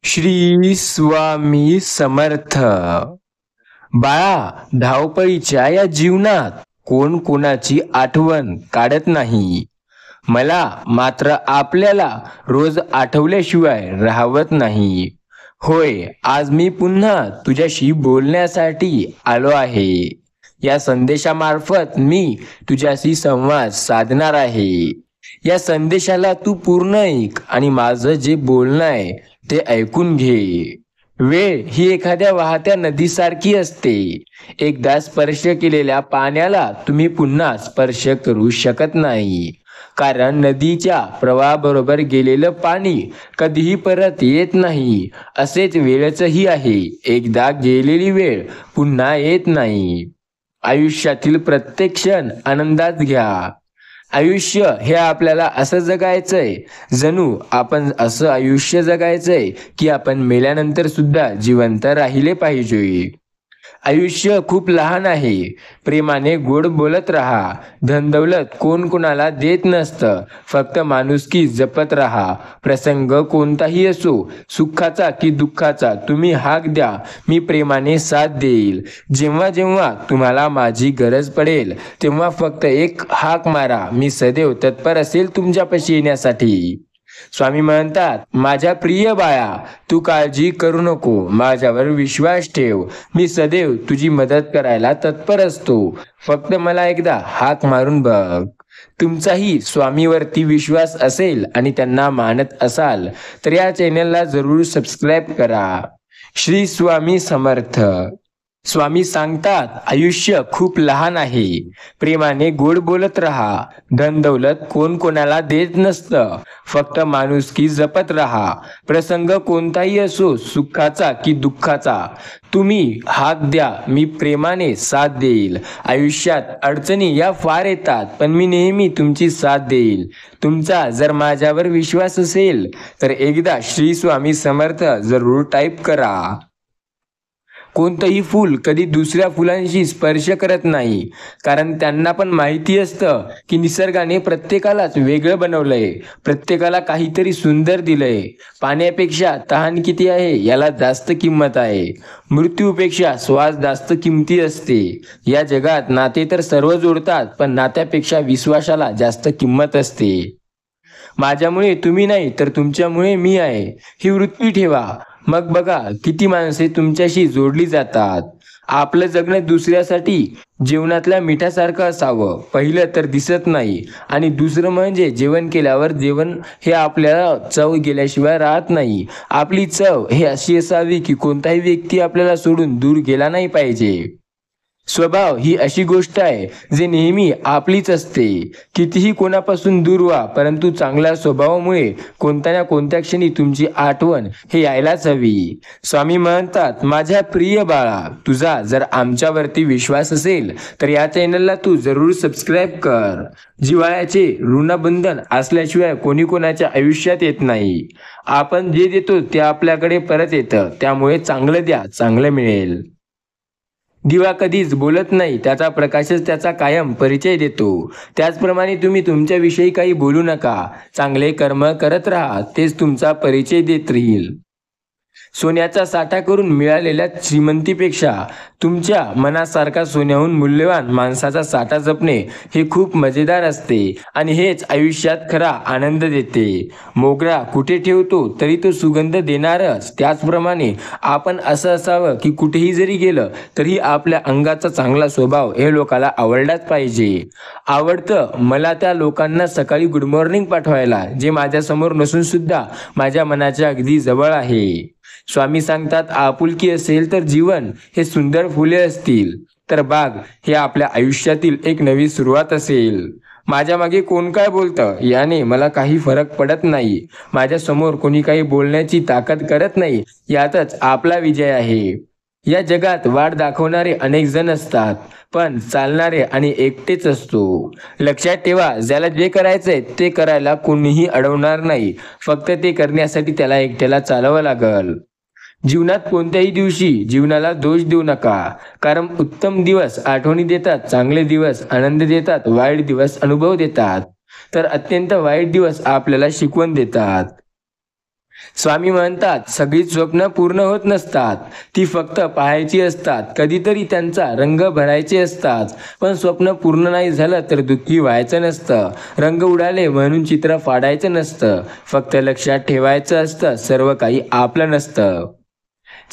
श्री स्वामी समर्थ. बाळा, धावपळीच्या या जीवनात कोण कोणाची आठवण काढत नाही. मला मात्र आपल्याला रोज आठवल्याशिवाय राहवत नाही. होय, आज मी पुन्हा तुझ्याशी बोलण्यासाठी आलो आहे. या संदेशामार्फत मी तुझ्याशी संवाद साधणार आहे. या संदेशाला तू पूर्ण ऐक आणि माझं जे बोलणं आहे ते ऐकून घे. वेळ ही एखाद्या वाहत्या नदीसारखी असते. एकदा स्पर्श केलेल्या पाण्याला तुम्ही पुन्हा स्पर्श करू शकत नाही, कारण नदीच्या प्रवाहाबरोबर गेलेलं पाणी कधीही परत येत नाही. असेच वेळेचंही आहे. एकदा गेलेली वेळ पुन्हा येत नाही. आयुष्यातील प्रत्येक क्षण आनंदात घ्या. आयुष्य हे आपल्याला असं जगायचंय, जणू आपण असं आयुष्य जगायचंय की आपण मेल्यानंतर सुद्धा जिवंत राहिले पाहिजे. आयुष्य खूप लहान आहे. प्रेमाने गोड बोलत राहा. धनदौलत कोण कोणाला देत नसतं. फक्त माणुसकी जपत राहा. प्रसंग कोणताही असो, सुखाचा की दुःखाचा, तुम्ही हाक द्या, मी प्रेमाने साथ देईल. जेव्हा जेव्हा तुम्हाला माझी गरज पडेल तेव्हा फक्त एक हाक मारा, मी सदैव तत्पर असेल तुमच्यापाशी येण्यासाठी. स्वामी म्हणतात, माझ्या प्रिय बाळा, तू काळजी करू नको, माझ्यावर विश्वास ठेव. मी सदैव तुझी मदत करायला तत्पर असतो. फक्त मला एकदा हाक मारून बघ. तुमचाही स्वामीवरती विश्वास असेल आणि त्यांना मानत असाल तर या चॅनलला जरूर सबस्क्राईब करा. श्री स्वामी समर्थ. स्वामी सांगतात, आयुष्य खूप लहान आहे. प्रेमाने गोड बोलत राहा. धनदौलत कोण कोणाला देत नसतं. फक्त माणुसकी जपत राहा. प्रसंग कोणताही असो, सुखाचा की दुःखाचा, तुम्ही हाक द्या, मी प्रेमाने साथ देईल. आयुष्यात अडचणी या फार येतात, पण मी नेहमी तुमची साथ देईल. तुमचा जर माझ्यावर विश्वास असेल तर एकदा श्री स्वामी समर्थ जरूर टाईप करा. कोणतंही फूल कधी दुसऱ्या फुलांशी स्पर्श करत नाही, कारण त्यांना पण माहिती असतं की निसर्गाने प्रत्येकालाच वेगळं बनवलंय, प्रत्येकाला काहीतरी सुंदर दिलंय. पाण्यापेक्षा तहान किती आहे याला जास्त किंमत आहे. मृत्यूपेक्षा श्वास जास्त किमती असते. या जगात नाते तर सर्व जोडतात, पण नात्यापेक्षा विश्वासाला जास्त किंमत असते. माझ्यामुळे तुम्ही नाही तर तुमच्यामुळे मी आहे, ही वृत्ती ठेवा. मग बघा किती माणसे तुमच्याशी जोडली जातात. आपलं जगणं दुसऱ्यासाठी जेवणातल्या मिठासारखं असावं. पहिलं तर दिसत नाही, आणि दुसरं म्हणजे जेवण केल्यावर जेवण हे आपल्याला चव गेल्याशिवाय राहत नाही. आपली चव हे अशी असावी की कोणताही व्यक्ती आपल्याला सोडून दूर गेला नाही पाहिजे. स्वभाव ही अशी गोष्ट आहे जे नेहमी आपलीच असते. कितीही कोणापासून दूर व्हा, परंतु चांगल्या स्वभावामुळे कोणत्या ना कोणत्या क्षणी तुमची आठवण हे यायलाच हवी. स्वामी म्हणतात, माझ्या प्रिय बाळा, तुझा जर आमच्यावरती विश्वास असेल तर या चॅनलला तू जरूर सबस्क्राईब कर. जिव्हाळ्याचे ऋणबंधन असल्याशिवाय कोणी कोणाच्या आयुष्यात येत नाही. आपण जे देतो ते आपल्याकडे परत येतं. त्यामुळे चांगलं द्या, चांगलं मिळेल. दिवा कधीच बोलत नाही, त्याचा प्रकाशच त्याचा कायम परिचय देतो. त्याचप्रमाणे तुम्ही तुमच्याविषयी काही बोलू नका. चांगले कर्म करत राहा, तेच तुमचा परिचय देत राहील. सोन्याचा साठा करून मिळालेल्या श्रीमंतीपेक्षा तुमच्या मनासारखा सोन्याहून मूल्यवान माणसाचा साठा जपणे हे खूप मजेदार असते, आणि हेच आयुष्यात खरा आनंद देते. मोगरा कुठे ठेवतो तरी तो सुगंध देणारच. त्याचप्रमाणे आपण असं असावं की कुठेही जरी गेलं तरी आपल्या अंगाचा चांगला स्वभाव हे लोकांना आवडलाच पाहिजे. आवडतं मला त्या लोकांना सकाळी गुड मॉर्निंग पाठवायला, जे माझ्यासमोर नसून सुद्धा माझ्या मनाच्या अगदी जवळ आहे. स्वामी सांगतात, आपुलकी असेल तर जीवन हे सुंदर फुले असतील, तर बाग हे आपल्या आयुष्यातील एक नवी सुरुवात असेल. माझ्या मागे कोण काय बोलतं याने मला काही फरक पडत नाही. माझ्या समोर कोणी काही बोलण्याची ताकद करत नाही, यातच आपला विजय आहे. या जगात वाट दाखवणारे अनेक जण असतात, पण चालणारे आणि एकटेच असतो. लक्षात ठेवा, ज्याला जे करायचंय ते करायला कोणीही अडवणार नाही. फक्त ते करण्यासाठी त्याला एकट्याला चालावं लागल. जीवनात कोणत्याही दिवशी जीवनाला दोष देऊ नका, कारण उत्तम दिवस आठवणी देतात, चांगले दिवस आनंद देतात, वाईट दिवस अनुभव देतात, तर अत्यंत वाईट दिवस आपल्याला शिकवण देतात. स्वामी म्हणतात सगळीच स्वप्न पूर्ण होत नसतात, ती फक्त पाहायची असतात. कधीतरी त्यांचा रंग भरायचे असतात. पण स्वप्न पूर्ण नाही झालं तर दुःखी व्हायचं नसतं. रंग उडाले म्हणून चित्र फाडायचं नसतं. फक्त लक्षात ठेवायचं असतं सर्व काही आपलं नसतं.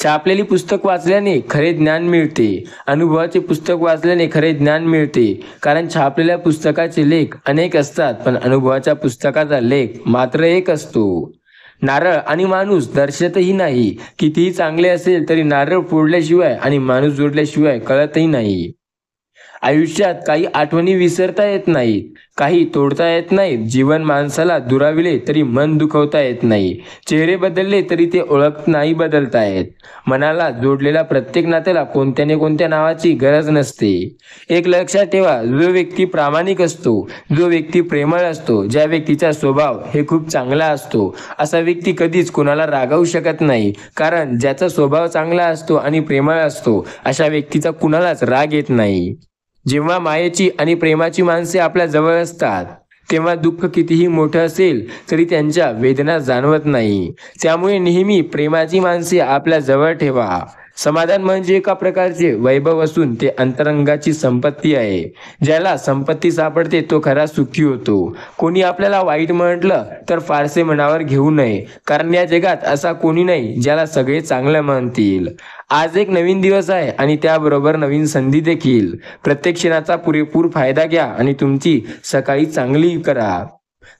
छापलेली पुस्तक वाचल्याने खरे ज्ञान मिळते. अनुभवाचे पुस्तक वाचल्याने खरे ज्ञान मिळते. कारण छापलेल्या पुस्तकाचे लेख अनेक असतात पण अनुभवाच्या पुस्तकाचा लेख मात्र एक असतो. नारळ आणि माणूस दर्शतही नाही. कितीही चांगले असेल तरी नारळ फोडल्याशिवाय आणि माणूस जोडल्याशिवाय कळतही नाही. आयुष्यात काही आठवणी विसरता येत नाहीत, काही तोडता येत नाहीत. जीवन माणसाला दुराविले तरी मन दुखवता येत नाही. चेहरे बदलले तरी ते ओळख नाही बदलता येत. मनाला जोडलेल्या प्रत्येक नात्याला कोणत्या न कोणत्या नावाची गरज नसते. एक लक्षात ठेवा, जो व्यक्ती प्रामाणिक असतो, जो व्यक्ती प्रेमळ असतो, ज्या व्यक्तीचा स्वभाव हे खूप चांगला असतो, असा व्यक्ती कधीच कोणाला रागावू शकत नाही. कारण ज्याचा स्वभाव चांगला असतो आणि प्रेमळ असतो अशा व्यक्तीचा कुणालाच राग येत नाही. जेव्हा मायेची आणि प्रेमाची माणसे आपल्या जवळ असतात तेव्हा दुःख कितीही मोठं असेल तरी त्यांच्या वेदना जाणवत नाही. त्यामुळे नेहमी प्रेमाची माणसे आपल्या जवळ ठेवा. समाधान म्हणजे एका प्रकारचे वैभव असून ते अंतरंगाची संपत्ती आहे. ज्याला संपत्ती सापडते तो खरा सुखी होतो. कोणी आपल्याला वाईट म्हटलं तर फारसे मनावर घेऊ नये, कारण या जगात असा कोणी नाही ज्याला सगळे चांगलं म्हणतील. आज एक नवीन दिवस आहे आणि त्याबरोबर नवीन संधी देखील. प्रत्येक क्षणाचा पुरेपूर फायदा घ्या आणि तुमची सकाळी चांगली करा.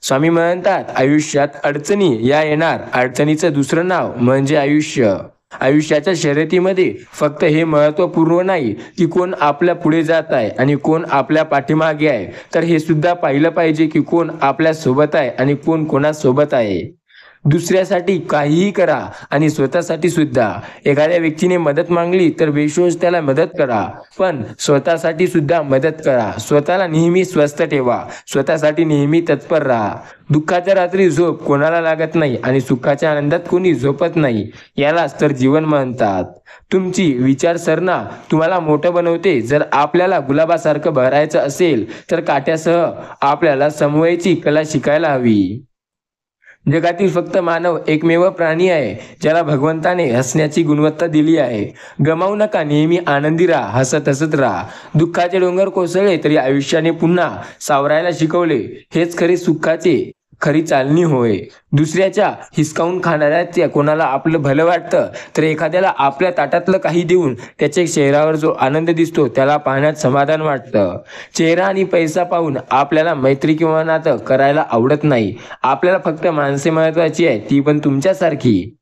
स्वामी म्हणतात आयुष्यात अडचणी या येणार, अडचणीचं दुसरं नाव म्हणजे आयुष्य. आयुष्याच्या शर्यतीमध्ये फक्त हे महत्त्वपूर्ण नाही की कोण आपल्या पुढे जात आहे आणि कोण आपल्या पाठीमागे आहे, तर हे सुद्धा पाहिलं पाहिजे की कोण आपल्या सोबत आहे आणि कोण कोणासोबत आहे. दुसऱ्यासाठी काहीही करा आणि स्वतःसाठी सुद्धा. एखाद्या व्यक्तीने मदत मागली तर बेशोष त्याला मदत करा, पण स्वतःसाठी सुद्धा मदत करा. स्वतःला नेहमी स्वस्थ ठेवा, स्वतःसाठी नेहमी तत्पर राहा. दुःखाच्या रात्री झोप कोणाला लागत नाही आणि सुखाच्या आनंदात कोणी झोपत नाही. यालाच तर जीवन म्हणतात. तुमची विचारसरणा तुम्हाला मोठं बनवते. जर आपल्याला गुलाबासारखं भरायचं असेल तर काट्यासह आपल्याला समवायची कला शिकायला हवी. जगातील फक्त मानव एकमेव प्राणी आहे ज्याला भगवंताने हसण्याची गुणवत्ता दिली आहे. गमावू नका, नेहमी आनंदी राहा, हसत हसत राहा. दुःखाचे डोंगर कोसळले तरी आयुष्याने पुन्हा सावरायला शिकवले. हेच खरे सुखाचे खरी चालणी होय. दुसऱ्याच्या हिसकावून खाणाऱ्या त्या कोणाला आपलं भलं वाटतं तर एखाद्याला आपल्या ताटातलं काही देऊन त्याच्या चेहऱ्यावर जो आनंद दिसतो त्याला पाहण्यात समाधान वाटतं. चेहरा आणि पैसा पाहून आपल्याला मैत्री किंवा नातं करायला आवडत नाही. आपल्याला फक्त माणसे महत्वाची आहे, ती पण तुमच्यासारखी.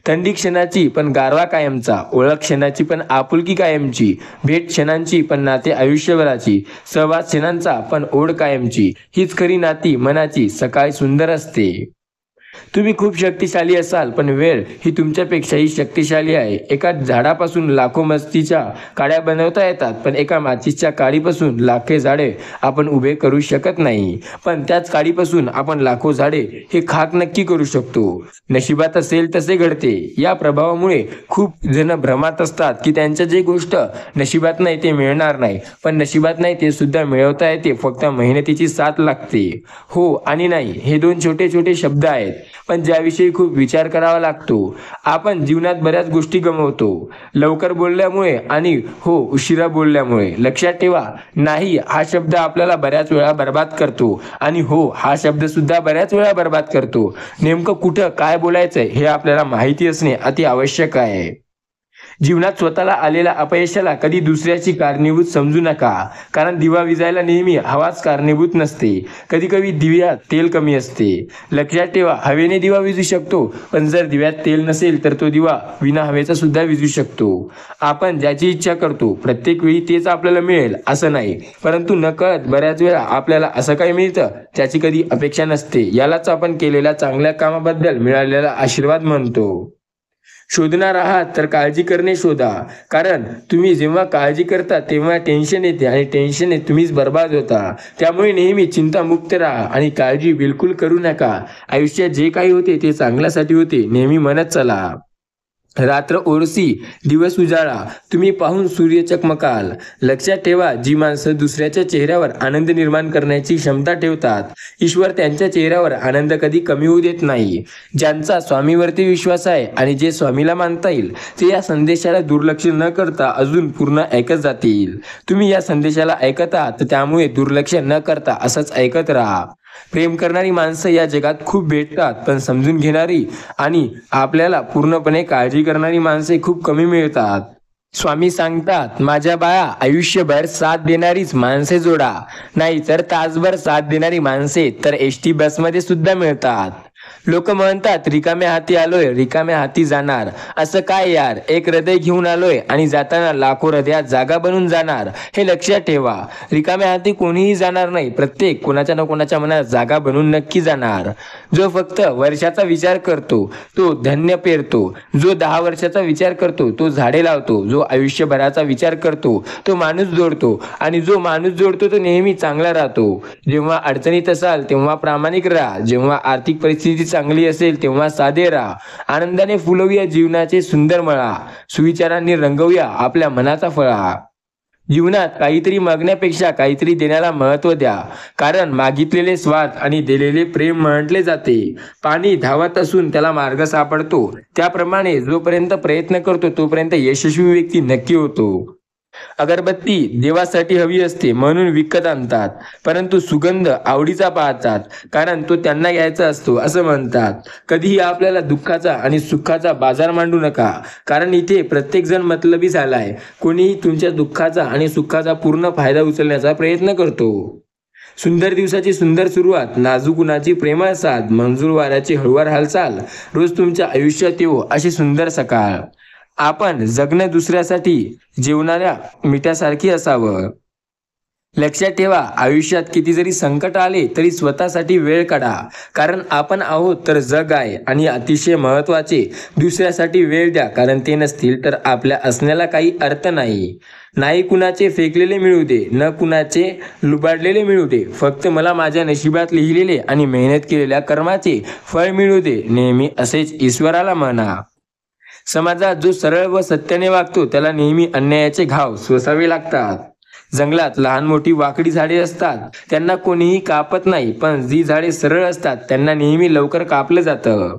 थंडी क्षणाची पण गारवा कायमचा, ओळख क्षणाची पण आपुलकी कायमची, भेट क्षणांची पण नाते आयुष्यभराची, सहवास क्षणांचा पण ओढ कायमची. हीच खरी नाती मनाची सकाळी सुंदर असते. तुम्ही खूप शक्तिशाली असाल पण वेळ ही तुमच्यापेक्षाही शक्तिशाली आहे. एका झाडापासून लाखो मस्तीच्या काड्या बनवता येतात पण एका माचीच्या काडीपासून लाखे झाडे आपण उभे करू शकत नाही. पण त्याच काडीपासून आपण लाखो झाडे हे खाक नक्की करू शकतो. नशिबात असेल तसे घडते या प्रभावामुळे खूप जण भ्रमात असतात की त्यांच्या जे गोष्ट नशिबात नाही ते मिळणार नाही, पण नशिबात नाही ते सुद्धा मिळवता येते, फक्त मेहनतीची साथ लागते. हो आणि नाही हे दोन छोटे छोटे शब्द आहेत पण ज्याविषयी खूप विचार करावा लागतो. आपण जीवनात बऱ्याच गोष्टी गमावतो, लवकर बोलल्यामुळे आणि हो उशिरा बोलल्यामुळे. लक्षात ठेवा, नाही हा शब्द आपल्याला बऱ्याच वेळा बर्बाद करतो आणि हो हा शब्द सुद्धा बऱ्याच वेळा बर्बाद करतो. नेमकं कुठं काय बोलायचंय हे आपल्याला माहिती असणे अति आवश्यक आहे. जीवनात स्वतःला आलेल्या अपयशाला कधी दुसऱ्याची कारणीभूत समजू नका, कारण दिवा विजायला नेहमी हवाच कारणीभूत नसते. कधी कधी दिव्यात तेल कमी असते. लक्षात ठेवा, हवेने दिवा विझू शकतो पण जर दिव्यात तेल नसेल तर तो दिवा विना हवेचा सुद्धा विझू शकतो. आपण ज्याची इच्छा करतो प्रत्येक वेळी तेच आपल्याला मिळेल असं नाही, परंतु नकळत बऱ्याच वेळा आपल्याला असं काही मिळतं त्याची कधी अपेक्षा नसते. यालाच आपण केलेल्या चांगल्या कामाबद्दल मिळालेला आशीर्वाद म्हणतो. शोधणार आहात तर काळजी करणे शोधा, कारण तुम्ही जेव्हा काळजी करता तेव्हा टेन्शन येते आणि टेन्शनने तुम्हीच बर्बाद होता. त्यामुळे नेहमी चिंतामुक्त राहा आणि काळजी बिलकुल करू नका. आयुष्यात जे काही होते ते चांगल्यासाठी होते, नेहमी म्हणत चला. रात्र ओरसी दिवस उजाळा, तुम्ही पाहून सूर्य चकमकाल. लक्षात ठेवा, जी माणसं दुसऱ्याच्या चेहऱ्यावर आनंद निर्माण करण्याची क्षमता ठेवतात, ईश्वर त्यांच्या चेहऱ्यावर आनंद कधी कमी होऊ देत नाही. ज्यांचा स्वामीवरती विश्वास आहे आणि जे स्वामीला मानता येईल ते या संदेशाला दुर्लक्ष न करता अजून पूर्ण ऐकत जातील. तुम्ही या संदेशाला ऐकत आहात, त्यामुळे दुर्लक्ष न करता असंच ऐकत राहा. प्रेम करणारी माणसं या जगात खूप भेटतात, पण समजून घेणारी आणि आपल्याला पूर्णपणे काळजी करणारी माणसे खूप कमी मिळतात. स्वामी सांगतात, माझ्या बाळा, आयुष्यभर साथ देणारीच माणसे जोडा, नाही तर तासभर साथ देणारी माणसे तर एसटी बसमध्ये सुद्धा मिळतात. लोक म्हणतात, रिकाम्या हाती आलोय रिकाम्या हाती जाणार. असं काय यार, एक हृदय घेऊन आलोय आणि जाताना लाखो हृदयात जागा बनून जाणार. हे लक्षात ठेवा, रिकाम्या हाती कोणीही जाणार नाही. प्रत्येक कोणाच्या ना कोणाच्या मनात जागा बनून नक्की जाणार. जो फक्त वर्षाचा विचार करतो तो धान्य पेरतो, जो 10 वर्षाचा विचार करतो तो झाडे लावतो, जो आयुष्यभराचा विचार करतो तो माणूस जोडतो, आणि जो माणूस जोडतो तो नेहमी चांगला राहतो. जेव्हा अडचणीत असाल तेव्हा प्रामाणिक राहा, जेव्हा आर्थिक परिस्थिती चांगली असेल तेव्हा साधे राहा. आनंदाने फुलवूया जीवनाचे सुंदर मळा, सुविचारांनी रंगवूया आपल्या मनाचा फळा. जीवनात काहीतरी मागण्यापेक्षा काहीतरी देण्याला महत्त्व द्या, कारण मागितलेले स्वार्थ आणि दिलेले प्रेम म्हटले जाते. पाणी धावत असून त्याला मार्ग सापडतो, त्याप्रमाणे जोपर्यंत प्रयत्न करतो तोपर्यंत यशस्वी व्यक्ती नक्की होतो. अगरबत्ती देवासाठी हवी असते म्हणून विकत आणतात, परंतु सुगंध आवडीचा पाहतात, कारण तो त्यांना घ्यायचा असतो असं म्हणतात. कधीही आपल्याला दुःखाचा आणि सुखाचा बाजार मांडू नका, कारण इथे प्रत्येक जण मतलबी झालाय. कोणीही तुमच्या दुःखाचा आणि सुखाचा पूर्ण फायदा उचलण्याचा प्रयत्न करतो. सुंदर दिवसाची सुंदर सुरुवात, नाजूक उन्हाची प्रेमळ साथ, मंजूर वाऱ्याची हळूवार हालचाल, रोज तुमच्या आयुष्यात येवो अशी सुंदर सकाळ. आपण जगणं दुसऱ्यासाठी जेवणाऱ्या मिठासारखी असावं. लक्षात ठेवा, आयुष्यात किती जरी संकट आले तरी स्वतःसाठी वेळ काढा, कारण आपण आहोत तर जग आहे. आणि अतिशय महत्त्वाचे, दुसऱ्यासाठी वेळ द्या, कारण ते नसतील तर आपल्या असण्याला काही अर्थ नाही. नाही कुणाचे फेकलेले मिळू दे, न कुणाचे लुबाडलेले मिळू दे, फक्त मला माझ्या नशिबात लिहिलेले आणि मेहनत केलेल्या कर्माचे फळ मिळू दे, नेहमी असेच ईश्वराला म्हणा. समाजात जो सरळ व सत्याने वागतो त्याला नेहमी अन्यायाचे घाव सोसावे लागतात. जंगलात लहान मोठी वाकडी झाडे असतात, त्यांना कोणीही कापत नाही, पण जी झाडे सरळ असतात त्यांना नेहमी लवकर कापलं जातं.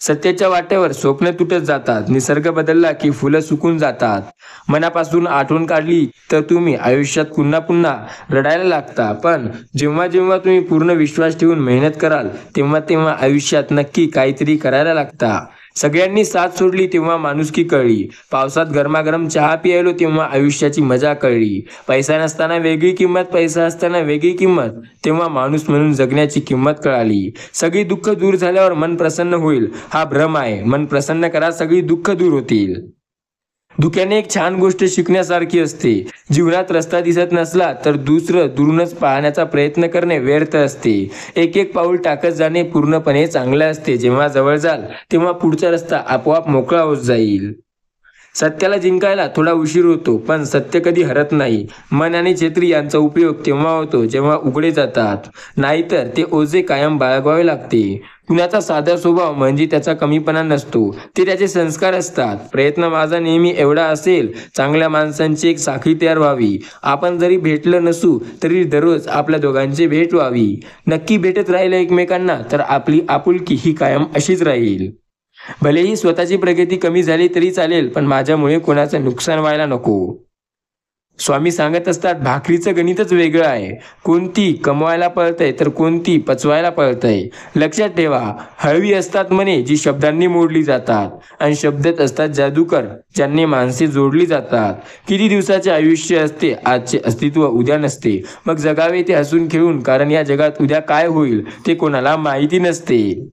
सत्याच्या वाटेवर स्वप्न तुटत जातात, निसर्ग बदलला की फुलं सुकून जातात. मनापासून आठवण काढली तर तुम्ही आयुष्यात पुन्हा पुन्हा रडायला लागता, पण जेव्हा जेव्हा तुम्ही पूर्ण विश्वास ठेवून मेहनत कराल तेव्हा तेव्हा आयुष्यात नक्की काहीतरी करायला लागता. सगळ्यांनी साथ सोडली तेव्हा माणुसकी कळली, पावसात गरमागरम चहा प्यायलो तेव्हा आयुष्याची मजा कळली. पैसा नसताना वेगळी किंमत, पैसा असताना वेगळी किंमत, तेव्हा माणूस म्हणून जगण्याची किंमत कळाली. सगळी दुःख दूर झाल्यावर मन प्रसन्न होईल, हा भ्रम आहे. मन प्रसन्न करा, सगळी दुःख दूर होतील. धुक्याने एक छान गोष्ट शिकण्यासारखी असते. जीवनात रस्ता दिसत नसला तर दुसरं दुरूनच पाहण्याचा प्रयत्न करणे व्यर्थ असते. एक एक पाऊल टाकत जाणे पूर्णपणे चांगले असते. जेव्हा जवळ जाल तेव्हा पुढचा रस्ता आपोआप मोकळा होत जाईल. सत्याला जिंकायला थोडा उशीर होतो, पण सत्य कधी हरत नाही. मन आणि छत्री यांचा उपयोग तेव्हा होतो जेव्हा उघडे जातात, नाहीतर ते ओझे कायम बाळगावे लागते. कुणाचा साधा स्वभाव म्हणजे त्याचा कमीपणा नसतो, ते त्याचे संस्कार असतात. प्रयत्न माझा नेहमी एवढा असेल, चांगल्या माणसांची एक साखळी तयार व्हावी. आपण जरी भेटलं नसू तरी दररोज आपल्या दोघांची भेट व्हावी. नक्की भेटत राहिलं एकमेकांना तर आपली आपुलकी ही कायम अशीच राहील. भलेही स्वतःची प्रगती कमी झाली तरी चालेल, पण माझ्यामुळे कोणाचं नुकसान व्हायला नको. स्वामी सांगत असतात, भाकरीचं गणितच वेगळं आहे. कोणती कमवायला पळतंय तर कोणती पचवायला पळतंय. लक्षात ठेवा, हळवी असतात मने जी शब्दांनी मोडली जातात, आणि शब्दात असतात जादूकर ज्यांनी माणसे जोडली जातात. किती दिवसाचे आयुष्य असते, आजचे अस्तित्व उद्या नसते. मग जगावे ते हसून खेळून, कारण या जगात उद्या काय होईल ते कोणाला माहिती नसते.